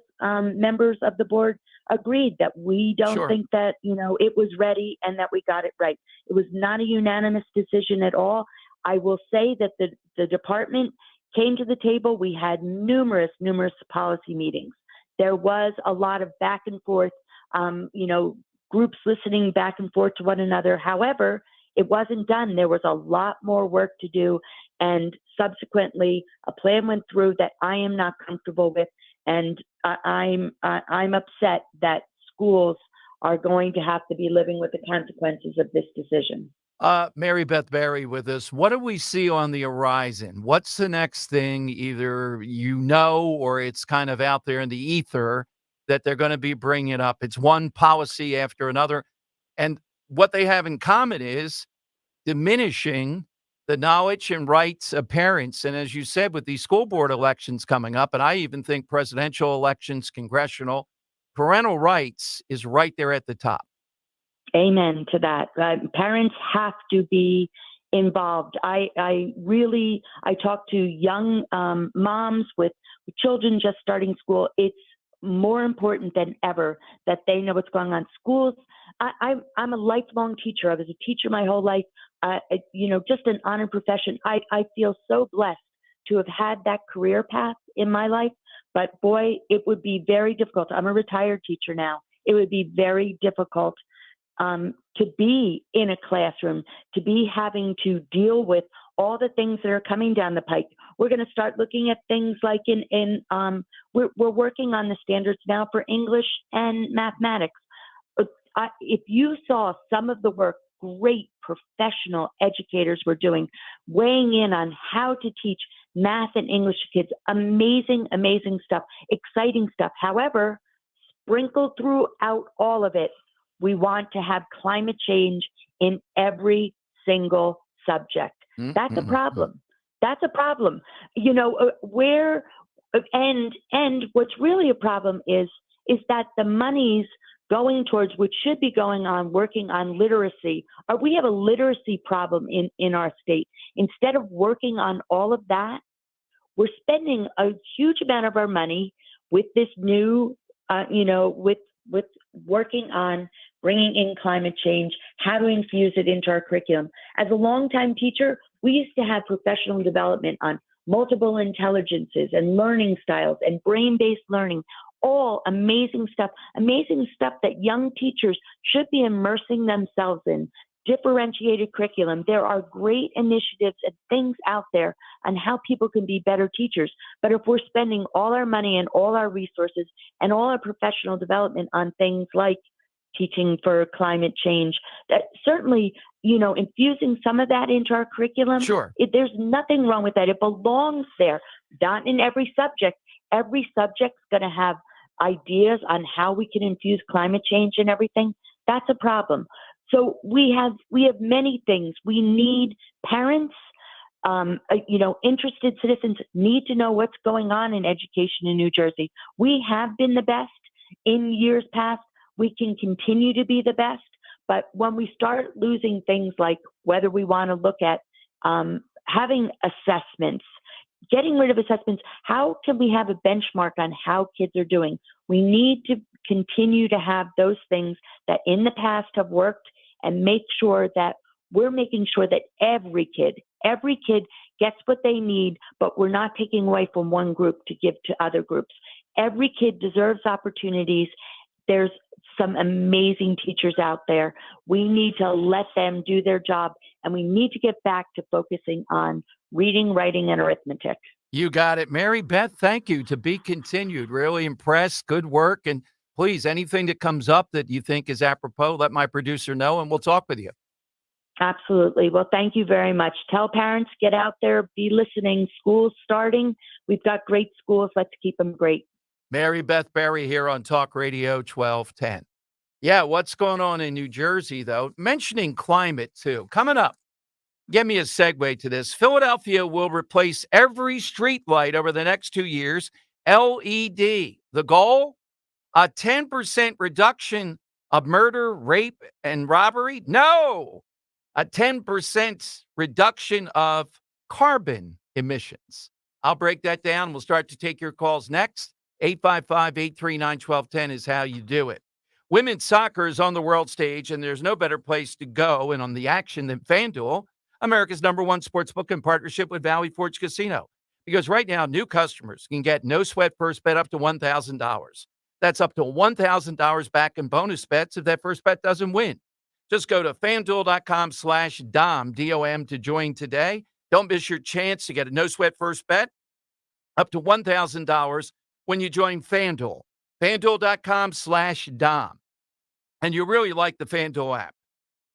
members of the board agreed that we don't think that, it was ready and that we got it right. It was not a unanimous decision at all. I will say that the department came to the table. We had numerous policy meetings. There was a lot of back and forth, groups listening back and forth to one another. However, it wasn't done. There was a lot more work to do. And subsequently, a plan went through that I am not comfortable with. And I'm upset that schools are going to have to be living with the consequences of this decision. Mary Beth Berry with us. What do we see on the horizon? What's the next thing, either or it's kind of out there in the ether that they're going to be bringing up? It's one policy after another. And what they have in common is diminishing the knowledge and rights of parents. And as you said, with these school board elections coming up, and I even think presidential elections, congressional, parental rights is right there at the top. Amen to that. Parents have to be involved. I talk to young moms with children just starting school. It's more important than ever that they know what's going on. Schools, I'm a lifelong teacher. I was a teacher my whole life. Just an honor profession. I feel so blessed to have had that career path in my life. But boy, it would be very difficult. I'm a retired teacher now. It would be very difficult to be in a classroom, to be having to deal with all the things that are coming down the pike. We're going to start looking at things like we're working on the standards now for English and mathematics. If you saw some of the work great professional educators were doing, weighing in on how to teach math and English to kids, amazing stuff, exciting stuff. However, sprinkled throughout all of it, we want to have climate change in every single subject. That's a problem. That's a problem. And what's really a problem is that the monies going towards, which should be going on working on literacy, we have a literacy problem in our state. Instead of working on all of that, we're spending a huge amount of our money with this new, with working on bringing in climate change, how to infuse it into our curriculum. As a longtime teacher, we used to have professional development on multiple intelligences and learning styles and brain-based learning, all amazing stuff that young teachers should be immersing themselves in. Differentiated curriculum. There are great initiatives and things out there on how people can be better teachers. But if we're spending all our money and all our resources and all our professional development on things like teaching for climate change, that certainly, infusing some of that into our curriculum, there's nothing wrong with that. It belongs there, not in every subject. Every subject's going to have ideas on how we can infuse climate change and everything. That's a problem. So we have many things. We need parents, interested citizens need to know what's going on in education in New Jersey. We have been the best in years past. We can continue to be the best. But when we start losing things like whether we want to look at having assessments, getting rid of assessments, how can we have a benchmark on how kids are doing? We need to continue to have those things that in the past have worked and make sure that we're making sure that every kid gets what they need, but we're not taking away from one group to give to other groups. Every kid deserves opportunities There's some amazing teachers out there. We need to let them do their job, and we need to get back to focusing on reading, writing, and arithmetic. You got it. Mary Beth, thank you. To be continued. Really impressed. Good work. And please, anything that comes up that you think is apropos, let my producer know, and we'll talk with you. Absolutely. Well, thank you very much. Tell parents, get out there, be listening. School's starting. We've got great schools. Let's keep them great. Mary Beth Berry here on Talk Radio 1210. Yeah, what's going on in New Jersey, though? Mentioning climate, too. Coming up, give me a segue to this. Philadelphia will replace every street light over the next 2 years, LED. The goal? A 10% reduction of murder, rape, and robbery? No, a 10% reduction of carbon emissions. I'll break that down. We'll start to take your calls next. 855-839-1210 is how you do it. Women's soccer is on the world stage, and there's no better place to go and on the action than FanDuel, America's #1 sportsbook in partnership with Valley Forge Casino. Because right now, new customers can get no sweat first bet up to $1,000. That's up to $1,000 back in bonus bets if that first bet doesn't win. Just go to FanDuel.com/Dom, D-O-M, to join today. Don't miss your chance to get a no-sweat first bet up to $1,000 when you join FanDuel. FanDuel.com/Dom. And you really like the FanDuel app.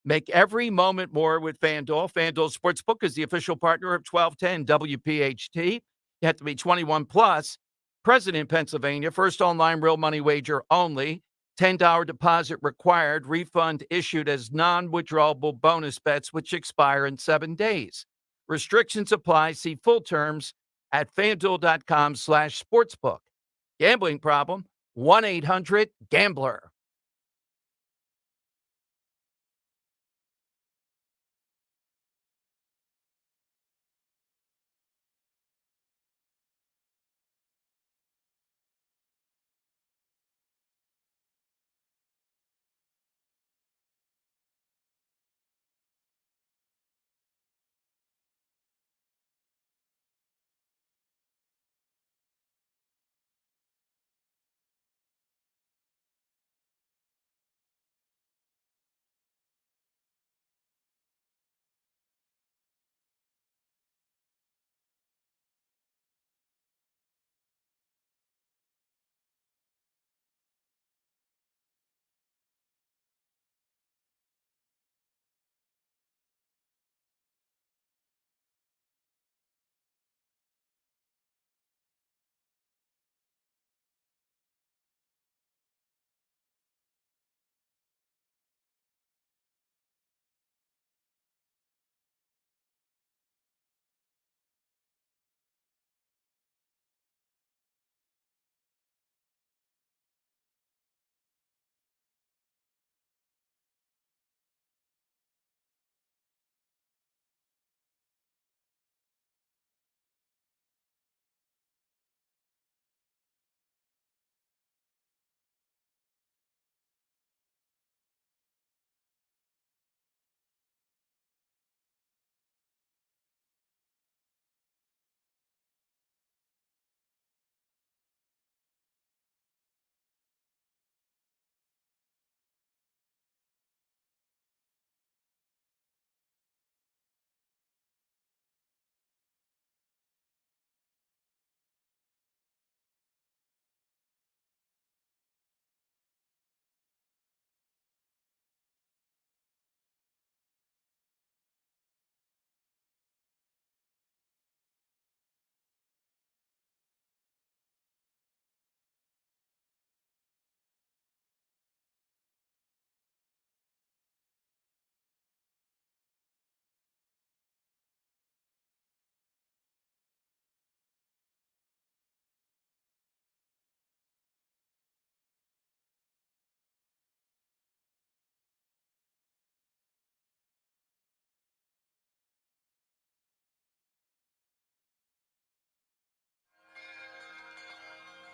Make every moment more with FanDuel. FanDuel Sportsbook is the official partner of 1210 WPHT. You have to be 21 plus. Present in Pennsylvania. First online real money wager only. $10 deposit required. Refund issued as non-withdrawable bonus bets, which expire in 7 days. Restrictions apply. See full terms at FanDuel.com/sportsbook. Gambling problem? 1-800-GAMBLER.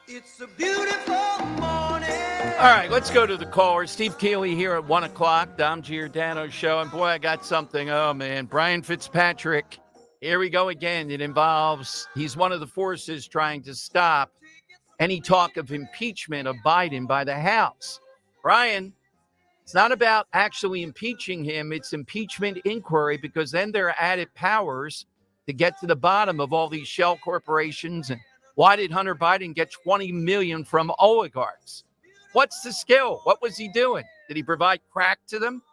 It's a beautiful morning. All right, let's go to the caller. Steve Keeley here at 1 o'clock, Dom Giordano show. And boy, I got something. Oh, man. Brian Fitzpatrick. Here we go again. It involves, he's one of the forces trying to stop any talk of impeachment of Biden by the House. Brian, it's not about actually impeaching him. It's impeachment inquiry, because then there are added powers to get to the bottom of all these shell corporations. And why did Hunter Biden get $20 million from oligarchs? What's the skill? What was he doing? Did he provide crack to them?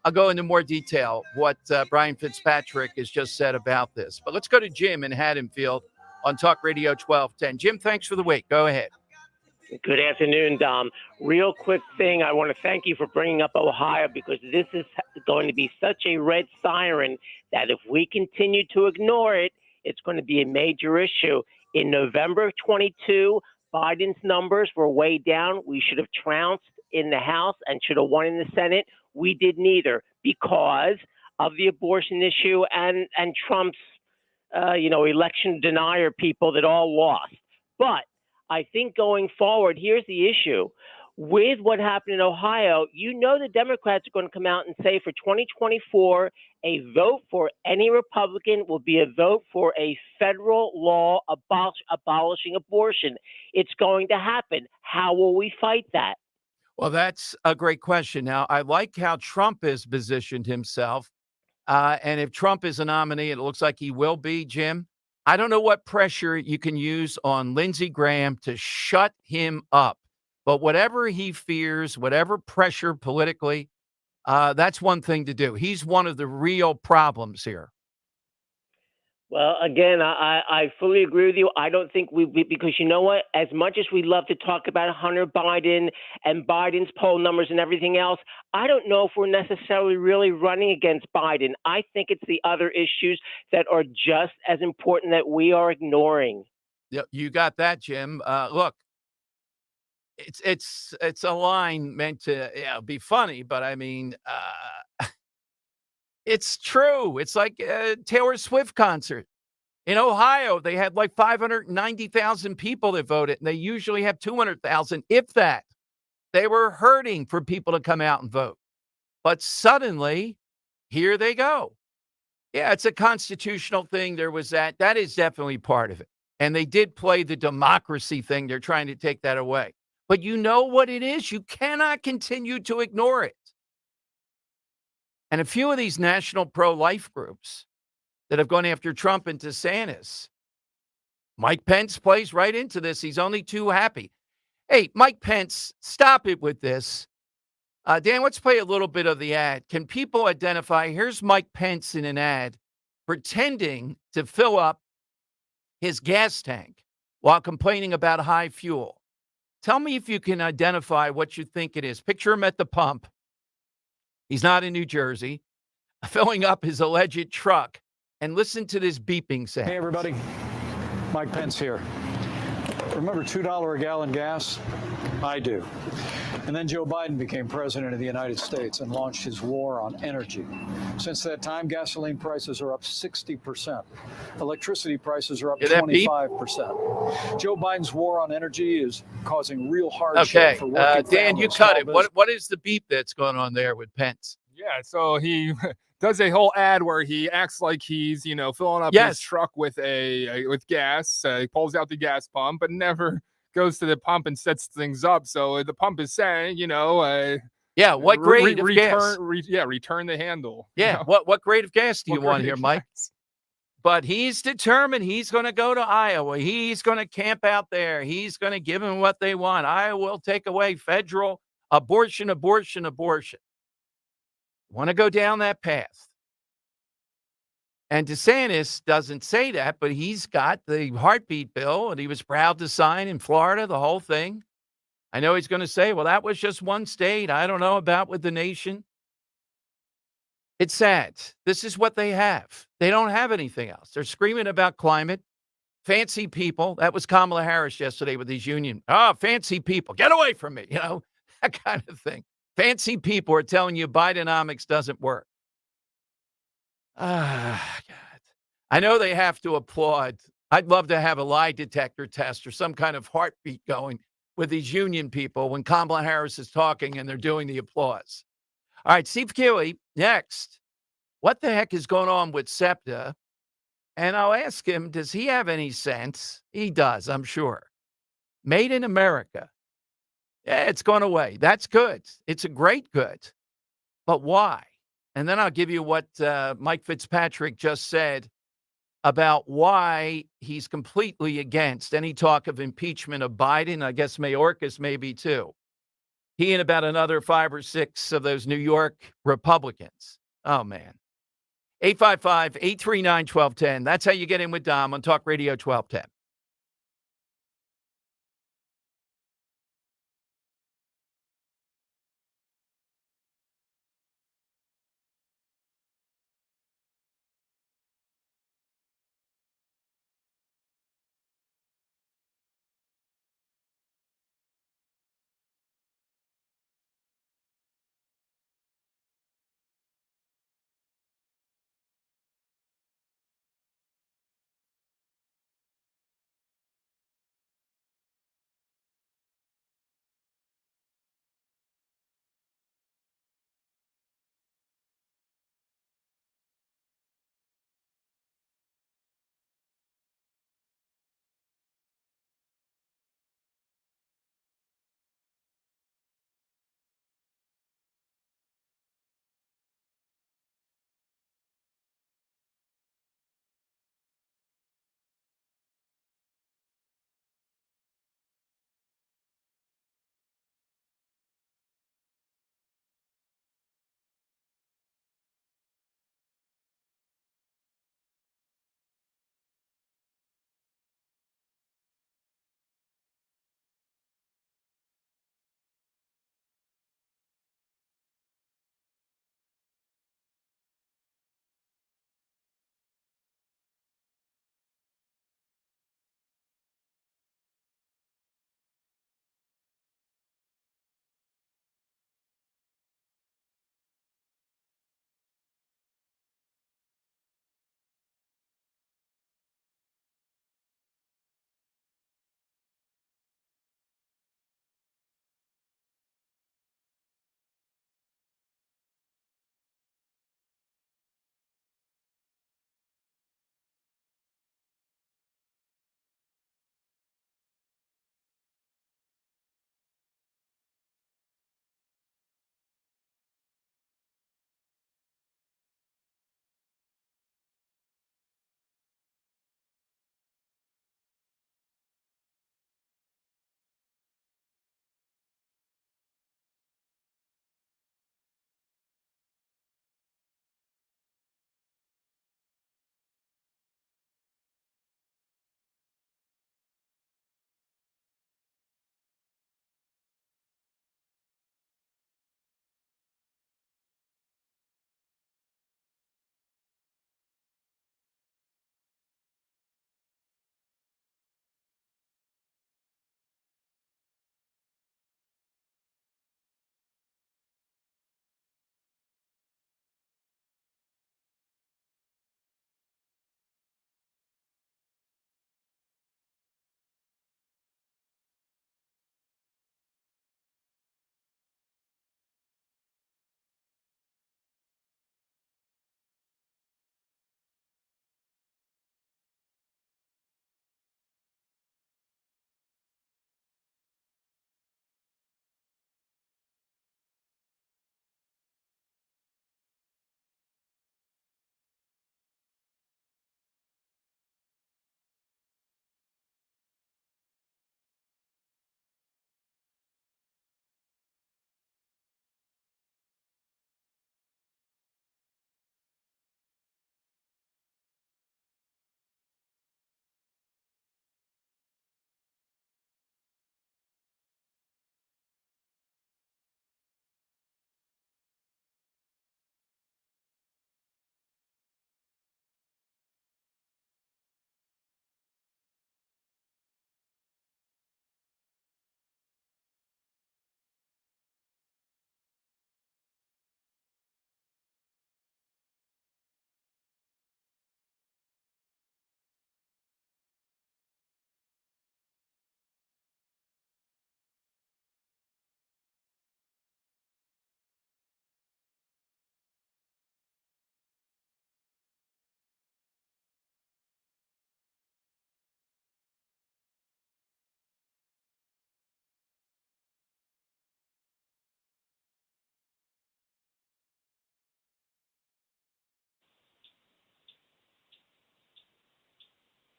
I'll go into more detail what Brian Fitzpatrick has just said about this. But let's go to Jim in Haddonfield on Talk Radio 1210. Jim, thanks for the wait. Go ahead. Good afternoon, Dom. Real quick thing, I want to thank you for bringing up Ohio, because this is going to be such a red siren that if we continue to ignore it, it's going to be a major issue. In November of 22, Biden's numbers were way down. We should have trounced in the House and should have won in the Senate. We did neither because of the abortion issue and Trump's, election denier people that all lost. But I think going forward, here's the issue. With what happened in Ohio, the Democrats are going to come out and say for 2024, a vote for any Republican will be a vote for a federal law abolishing abortion. It's going to happen. How will we fight that? Well, that's a great question. Now, I like how Trump has positioned himself. And if Trump is a nominee, it looks like he will be, Jim. I don't know what pressure you can use on Lindsey Graham to shut him up. But whatever he fears, whatever pressure politically, that's one thing to do. He's one of the real problems here. Well, again, I fully agree with you. I don't think because you know what? As much as we love to talk about Hunter Biden and Biden's poll numbers and everything else, I don't know if we're necessarily really running against Biden. I think it's the other issues that are just as important that we are ignoring. Yeah, you got that, Jim. Look, it's a line meant to be funny, but I mean, it's true. It's like a Taylor Swift concert. In Ohio, they had like 590,000 people that voted, and they usually have 200,000, if that. They were hurting for people to come out and vote. But suddenly, here they go. Yeah, it's a constitutional thing. There was that. That is definitely part of it. And they did play the democracy thing. They're trying to take that away. But you know what it is? You cannot continue to ignore it. And a few of these national pro-life groups that have gone after Trump and DeSantis, Mike Pence plays right into this. He's only too happy. Hey, Mike Pence, stop it with this. Dan, let's play a little bit of the ad. Can people identify? Here's Mike Pence in an ad pretending to fill up his gas tank while complaining about high fuel. Tell me if you can identify what you think it is. Picture him at the pump. He's not in New Jersey, filling up his alleged truck. And listen to this beeping sound. Hey, everybody. Mike Pence here. Remember $2 a gallon gas? I do. And then Joe Biden became president of the United States and launched his war on energy. Since that time, gasoline prices are up 60%. Electricity prices are up 25%. Joe Biden's war on energy is causing real hardship for working families. Dan, you cut it. What is the beep that's going on there with Pence? Yeah, so he does a whole ad where he acts like he's, filling up his truck with with gas. He pulls out the gas pump, but never goes to the pump and sets things up. So the pump is saying, what grade of gas? Return the handle. Yeah, what grade of gas do you want here, Mike? But he's determined he's going to go to Iowa. He's going to camp out there. He's going to give them what they want. Iowa will take away federal abortion. Want to go down that path. And DeSantis doesn't say that, but he's got the heartbeat bill, and he was proud to sign in Florida, the whole thing. I know he's going to say, well, that was just one state. I don't know about with the nation. It's sad. This is what they have. They don't have anything else. They're screaming about climate. Fancy people. That was Kamala Harris yesterday with these union. Fancy people. Get away from me. That kind of thing. Fancy people are telling you Bidenomics doesn't work. God. I know they have to applaud. I'd love to have a lie detector test or some kind of heartbeat going with these union people when Kamala Harris is talking and they're doing the applause. All right, Steve Keeley, next. What the heck is going on with SEPTA? And I'll ask him, does he have any sense? He does, I'm sure. Made in America. Yeah, it's gone away. That's good. It's a great good. But why? And then I'll give you what Mike Fitzpatrick just said about why he's completely against any talk of impeachment of Biden. I guess Mayorkas maybe too. He and about another 5 or 6 of those New York Republicans. Oh, man. 855-839-1210. That's how you get in with Dom on Talk Radio 1210.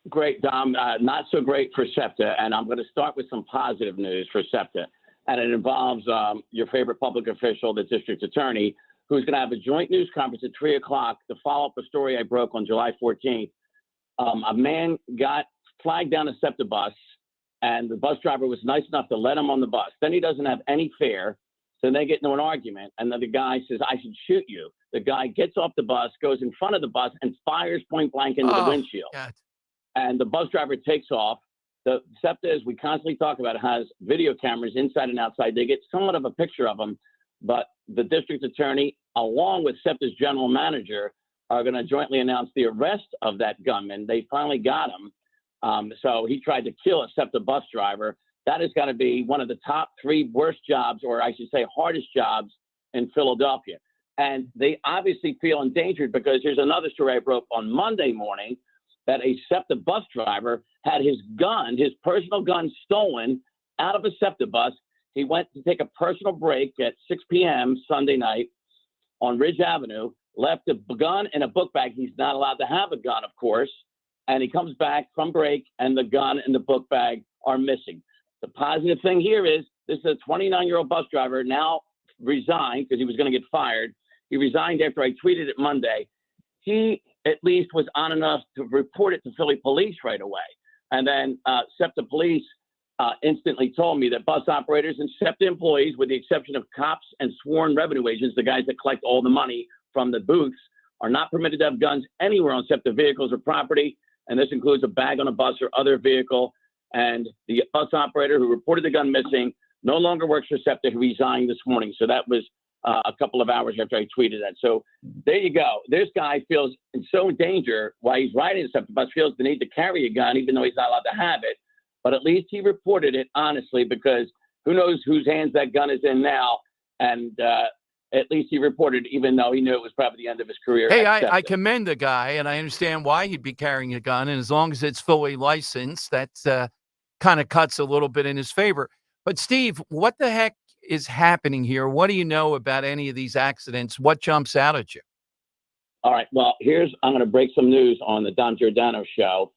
Great, Dom. Not so great for SEPTA, and I'm going to start with some positive news for SEPTA, and it involves your favorite public official, the district attorney, who's going to have a joint news conference at 3 o'clock to follow up a story I broke on July 14th. A man got flagged down a SEPTA bus, and the bus driver was nice enough to let him on the bus. Then he doesn't have any fare, so they get into an argument, and then the guy says, "I should shoot you." The guy gets off the bus, goes in front of the bus, and fires point blank into the windshield. God. And the bus driver takes off. The SEPTA, as we constantly talk about, has video cameras inside and outside. They get somewhat of a picture of him, but the district attorney, along with SEPTA's general manager, are going to jointly announce the arrest of that gunman. They finally got him. So he tried to kill a SEPTA bus driver. That is going to be one of the top 3 worst jobs, or I should say hardest jobs in Philadelphia. And they obviously feel endangered because here's another story I broke on Monday morning that a SEPTA bus driver had his gun, his personal gun, stolen out of a SEPTA bus. He went to take a personal break at 6 p.m. Sunday night on Ridge Avenue, left a gun in a book bag. He's not allowed to have a gun, of course. And he comes back from break, and the gun and the book bag are missing. The positive thing here is this is a 29-year-old bus driver, now resigned because he was going to get fired. He resigned after I tweeted it Monday. He at least was on enough to report it to Philly police right away. And then SEPTA police instantly told me that bus operators and SEPTA employees, with the exception of cops and sworn revenue agents, the guys that collect all the money from the booths, are not permitted to have guns anywhere on SEPTA vehicles or property. And this includes a bag on a bus or other vehicle. And the bus operator who reported the gun missing no longer works for SEPTA, who resigned this morning. So that was a couple of hours after I tweeted that. So there you go. This guy feels so in danger while he's riding a SEPTA bus, feels the need to carry a gun, even though he's not allowed to have it. But at least he reported it honestly, because who knows whose hands that gun is in now. And at least he reported, even though he knew it was probably the end of his career. Hey, I commend the guy, and I understand why he'd be carrying a gun. And as long as it's fully licensed, that kind of cuts a little bit in his favor. But Steve, what the heck is happening here? What do you know about any of these accidents? What jumps out at you? All right. Well, I'm going to break some news on the Don Giordano show.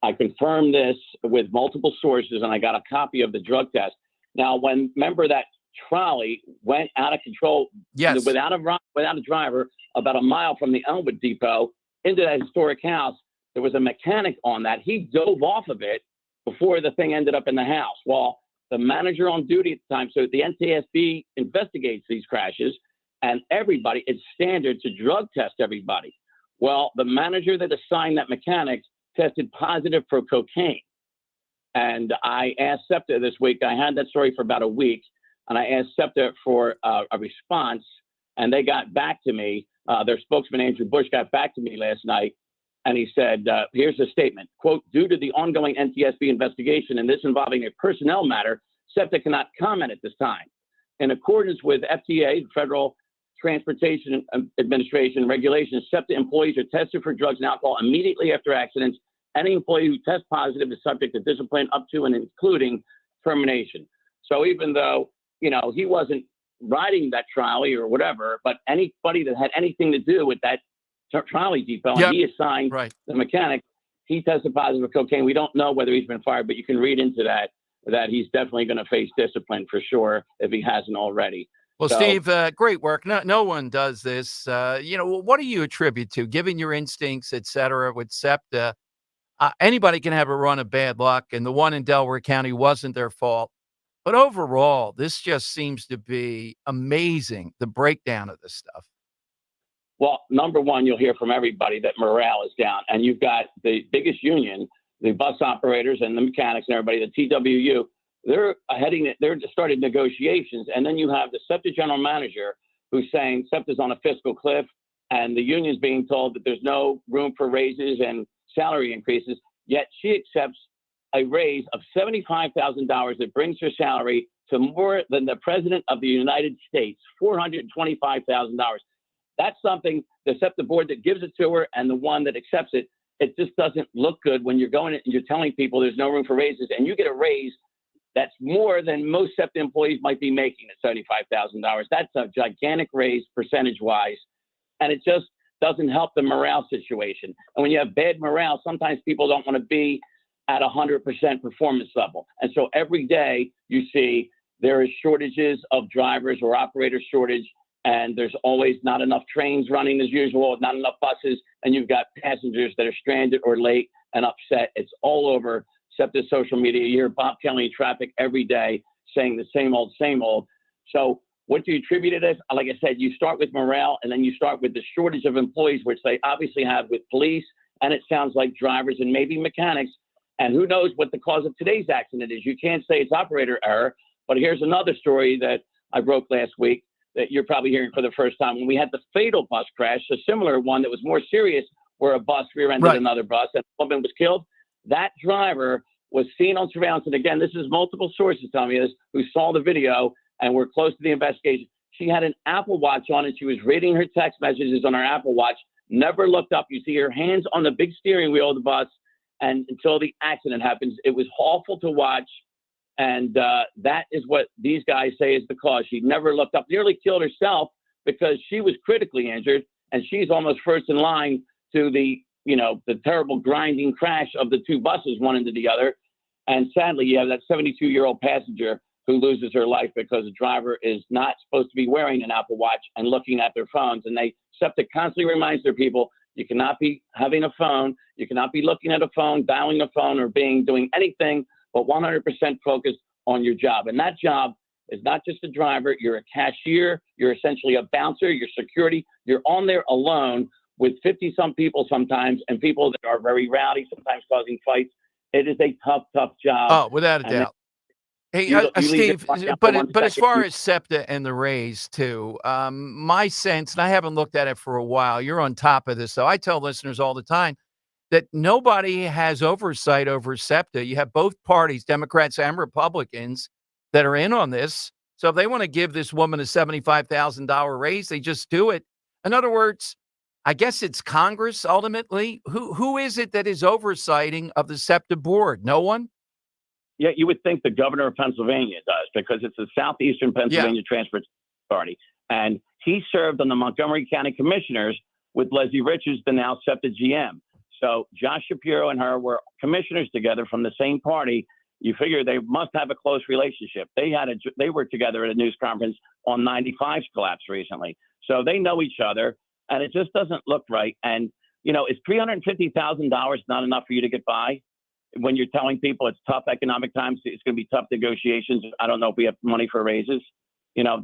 I confirmed this with multiple sources, and I got a copy of the drug test. Now, remember that trolley went out of control without a driver about a mile from the Elmwood Depot into that historic house. There was a mechanic on that. He dove off of it before the thing ended up in the house. Well, the manager on duty at the time, so the NTSB investigates these crashes, and everybody, it's standard to drug test everybody. Well, the manager that assigned that mechanic tested positive for cocaine. And I asked SEPTA this week, I had that story for about a week, and I asked SEPTA for a response, and they got back to me. Their spokesman, Andrew Bush, got back to me last night, and he said, here's a statement, quote, "Due to the ongoing NTSB investigation and this involving a personnel matter, SEPTA cannot comment at this time. In accordance with FTA, Federal Transportation Administration regulations, SEPTA employees are tested for drugs and alcohol immediately after accidents. Any employee who tests positive is subject to discipline up to and including termination." So even though, he wasn't riding that trolley or whatever, but anybody that had anything to do with that trolley depot, and he assigned the mechanic, he tested positive for cocaine. We don't know whether he's been fired, but you can read into that he's definitely going to face discipline for sure if he hasn't already. Well, so, Steve, great work. No one does this. What do you attribute to, given your instincts, et cetera, with SEPTA? Anybody can have a run of bad luck, and the one in Delaware County wasn't their fault. But overall, this just seems to be amazing, the breakdown of this stuff. Well, number one, you'll hear from everybody that morale is down. And you've got the biggest union, the bus operators and the mechanics and everybody, the TWU, they're started negotiations. And then you have the SEPTA general manager who's saying SEPTA's on a fiscal cliff, and the union's being told that there's no room for raises and salary increases, yet she accepts a raise of $75,000 that brings her salary to more than the president of the United States, $425,000. That's something, the SEPTA board that gives it to her and the one that accepts it, it just doesn't look good when you're going and you're telling people there's no room for raises, and you get a raise that's more than most SEPTA employees might be making at $75,000. That's a gigantic raise percentage-wise. And it just doesn't help the morale situation. And when you have bad morale, sometimes people don't want to be at 100% performance level. And so every day you see there is shortages of drivers or operator shortage, and there's always not enough trains running as usual, not enough buses, and you've got passengers that are stranded or late and upset. It's all over SEPTA social media. You hear Bob Kelly in traffic every day saying the same old, same old. So what do you attribute it as? Like I said, you start with morale, and then you start with the shortage of employees, which they obviously have with police, and it sounds like drivers and maybe mechanics. And who knows what the cause of today's accident is. You can't say it's operator error, but here's another story that I broke last week that you're probably hearing for the first time. When we had the fatal bus crash, a similar one that was more serious, where a bus rear-ended another bus and a woman was killed, that driver was seen on surveillance. And again, this is multiple sources telling me this, who saw the video and were close to the investigation. She had an Apple Watch on, and she was reading her text messages on her Apple Watch, never looked up. You see her hands on the big steering wheel of the bus, and until the accident happens. It was awful to watch. And that is what these guys say is the cause. She never looked up, nearly killed herself because she was critically injured, and she's almost first in line to the terrible grinding crash of the two buses, one into the other. And sadly, you have that 72-year-old passenger who loses her life because the driver is not supposed to be wearing an Apple Watch and looking at their phones. And SEPTA constantly reminds their people, you cannot be having a phone, you cannot be looking at a phone, dialing a phone, or doing anything but 100% focused on your job. And that job is not just a driver. You're a cashier. You're essentially a bouncer. You're security. You're on there alone with 50-some people sometimes, and people that are very rowdy, sometimes causing fights. It is a tough, tough job. Oh, without a doubt. Hey, Steve, but as far as SEPTA and the raise too, my sense, and I haven't looked at it for a while, you're on top of this, though. I tell listeners all the time that nobody has oversight over SEPTA. You have both parties, Democrats and Republicans, that are in on this. So if they want to give this woman a $75,000 raise, they just do it. In other words, I guess it's Congress ultimately. Who is it that is oversighting of the SEPTA board? No one? Yeah, you would think the governor of Pennsylvania does, because it's the Southeastern Pennsylvania Transportation Authority. And he served on the Montgomery County Commissioners with Leslie Richards, the now SEPTA GM. So Josh Shapiro and her were commissioners together from the same party. You figure they must have a close relationship. They were together at a news conference on 95's collapse recently. So they know each other, and it just doesn't look right. And, is $350,000 not enough for you to get by? When you're telling people it's tough economic times, it's going to be tough negotiations. I don't know if we have money for raises. I don't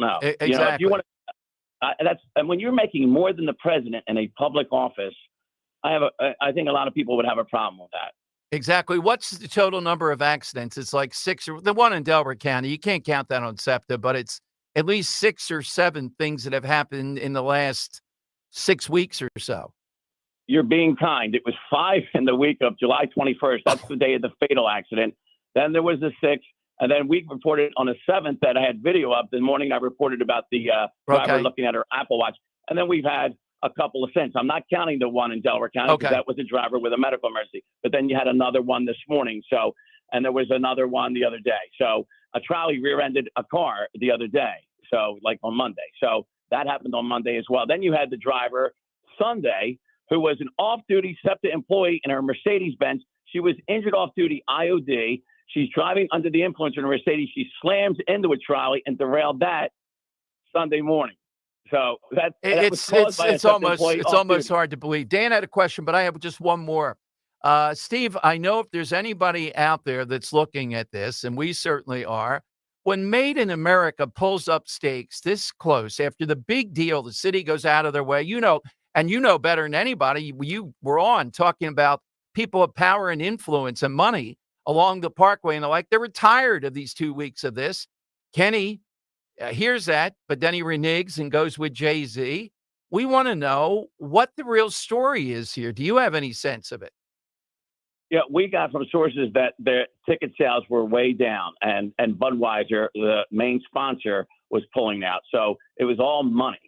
know. Exactly. If you want to, and when you're making more than the president in a public office, I think a lot of people would have a problem with that. Exactly. What's the total number of accidents? It's like 6, or the one in Delaware County. You can't count that on SEPTA, but it's at least 6 or 7 things that have happened in the last 6 weeks or so. You're being kind. It was 5 in the week of July 21st. That's the day of the fatal accident. Then there was the 6th. And then we reported on the 7th that I had video up. The morning I reported about the driver looking at her Apple Watch. And then we've had a couple of since. I'm not counting the one in Delaware County because that was a driver with a medical emergency. But then you had another one this morning. So, and there was another one the other day. So a trolley rear-ended a car the other day. So like on Monday. So that happened on Monday as well. Then you had the driver Sunday, who was an off-duty SEPTA employee in her Mercedes-Benz. She was injured off-duty IOD. She's driving under the influence in a Mercedes. She slams into a trolley and derailed that Sunday morning. So it's almost hard to believe. Dan had a question, but I have just one more. Steve, I know if there's anybody out there that's looking at this, and we certainly are, when Made in America pulls up stakes this close after the big deal, the city goes out of their way, and you know better than anybody, you were on talking about people of power and influence and money along the parkway and the like. They were tired of these 2 weeks of this. Kenny hears that, but then he reneges and goes with Jay-Z. We want to know what the real story is here. Do you have any sense of it? Yeah, we got from sources that the ticket sales were way down, and Budweiser, the main sponsor, was pulling out. So it was all money.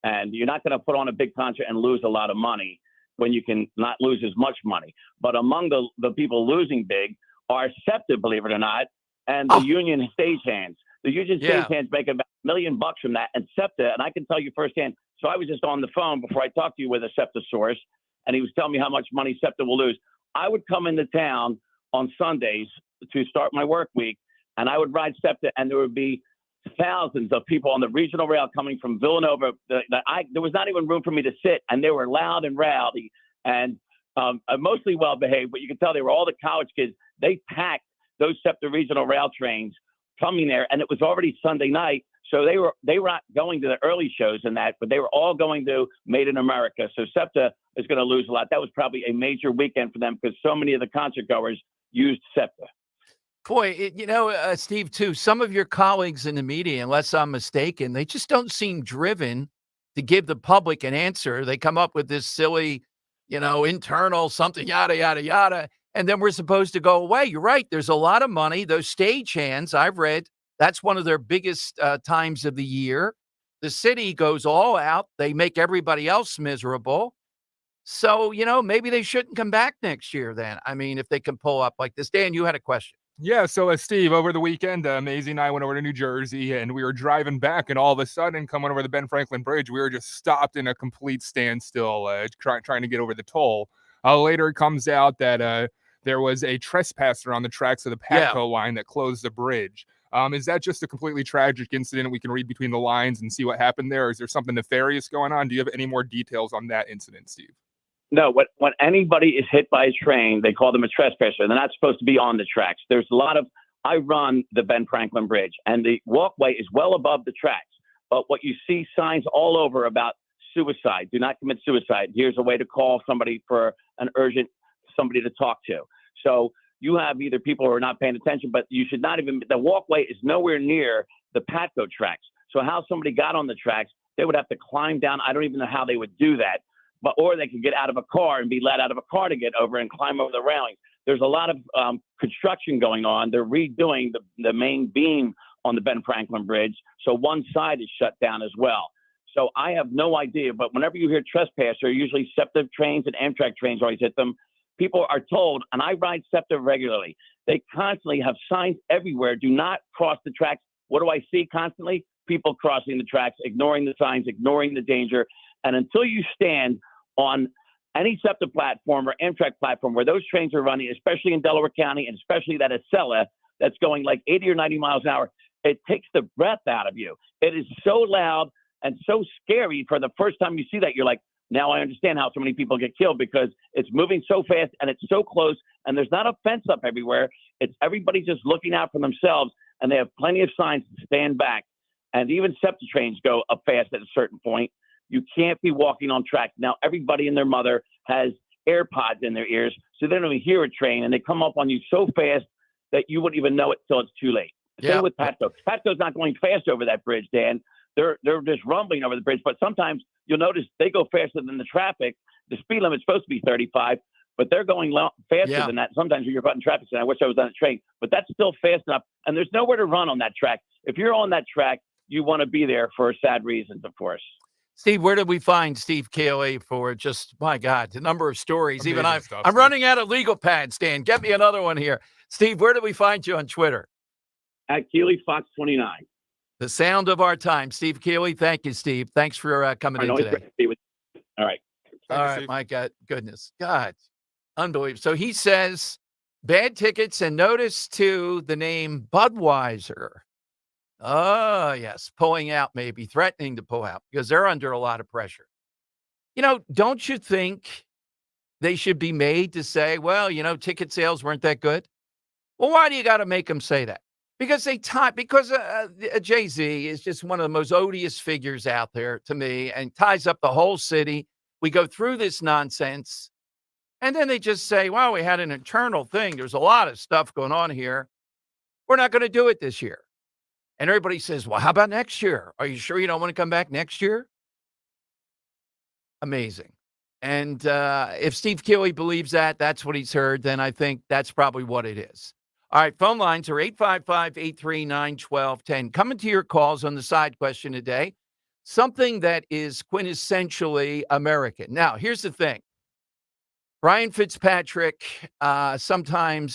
And you're not going to put on a big concert and lose a lot of money when you can not lose as much money. But among the people losing big are SEPTA, believe it or not, and the union stagehands. The union stagehands make about $1 million from that. And SEPTA, and I can tell you firsthand, So I was just on the phone before I talked to you with a SEPTA source, and he was telling me how much money SEPTA will lose. I would come into town on Sundays to start my work week, and I would ride SEPTA, and there would be thousands of people on the regional rail coming from Villanova. There was not even room for me to sit, and they were loud and rowdy and mostly well behaved. But you could tell they were all the college kids. They packed those SEPTA regional rail trains coming there, and it was already Sunday night. So they were not going to the early shows and that, but they were all going to Made in America. So SEPTA is going to lose a lot. That was probably a major weekend for them because so many of the concert goers used SEPTA. Boy, Steve, too, some of your colleagues in the media, unless I'm mistaken, they just don't seem driven to give the public an answer. They come up with this silly, internal something, yada, yada, yada, and then we're supposed to go away. You're right. There's a lot of money. Those stagehands, I've read, that's one of their biggest times of the year. The city goes all out. They make everybody else miserable. So, maybe they shouldn't come back next year then. I mean, if they can pull up like this. Dan, you had a question. Yeah, so Steve, over the weekend, Maisie and I went over to New Jersey, and we were driving back, and all of a sudden, coming over the Ben Franklin Bridge, we were just stopped in a complete standstill, trying to get over the toll. Later, it comes out that there was a trespasser on the tracks of the Patco line that closed the bridge. Is that just a completely tragic incident? We can read between the lines and see what happened there. Or is there something nefarious going on? Do you have any more details on that incident, Steve? No, when anybody is hit by a train, they call them a trespasser. They're not supposed to be on the tracks. I run the Ben Franklin Bridge, and the walkway is well above the tracks. But what you see signs all over about suicide, do not commit suicide. Here's a way to call somebody for an urgent, somebody to talk to. So you have either people who are not paying attention, but you should not even, the walkway is nowhere near the Patco tracks. So how somebody got on the tracks, they would have to climb down. I don't even know how they would do that. Or they could get out of a car and be let out of a car to get over and climb over the railing. There's a lot of construction going on. They're redoing the main beam on the Ben Franklin Bridge. So one side is shut down as well. So I have no idea. But whenever you hear trespasser, usually SEPTA trains and Amtrak trains always hit them. People are told, and I ride SEPTA regularly, they constantly have signs everywhere. Do not cross the tracks. What do I see constantly? People crossing the tracks, ignoring the signs, ignoring the danger. And until you stand on any SEPTA platform or Amtrak platform where those trains are running, especially in Delaware County and especially that Acela that's going like 80 or 90 miles an hour, it takes the breath out of you. It is so loud and so scary. For the first time you see that, you're like, now I understand how so many people get killed because it's moving so fast and it's so close and there's not a fence up everywhere. It's everybody just looking out for themselves, and they have plenty of signs to stand back. And even SEPTA trains go up fast at a certain point. You can't be walking on tracks. Now, everybody and their mother has AirPods in their ears, so they don't even hear a train, and they come up on you so fast that you wouldn't even know it till it's too late. Same with Patco. Patco's not going fast over that bridge, Dan. They're just rumbling over the bridge, but sometimes you'll notice they go faster than the traffic. The speed limit's supposed to be 35, but they're going faster than that. Sometimes when you're caught in traffic, and I wish I was on a train, but that's still fast enough, and there's nowhere to run on that track. If you're on that track, you want to be there for sad reasons, of course. Steve, where did we find Steve Keeley for just, my God, the number of stories? Amazing Even stuff, I'm Steve. running out of legal pads, Dan. Get me another one here. Steve, where do we find you on Twitter? At Keeley Fox 29. The sound of our time. Steve Keeley, thank you, Steve. Thanks for coming in today. All right. All right, my God, goodness. God, unbelievable. So he says, bad tickets and notice to the name Budweiser. Oh, yes, pulling out, maybe threatening to pull out because they're under a lot of pressure. Don't you think they should be made to say, well, ticket sales weren't that good? Well, why do you got to make them say that? Because Jay-Z is just one of the most odious figures out there to me and ties up the whole city. We go through this nonsense, and then they just say, well, we had an internal thing. There's a lot of stuff going on here. We're not going to do it this year. And everybody says, well, how about next year? Are you sure you don't want to come back next year? Amazing. And if Steve Keeley believes that, that's what he's heard, then I think that's probably what it is. All right, phone lines are 855-839-1210. Coming to your calls on the side question today, something that is quintessentially American. Now, here's the thing. Brian Fitzpatrick sometimes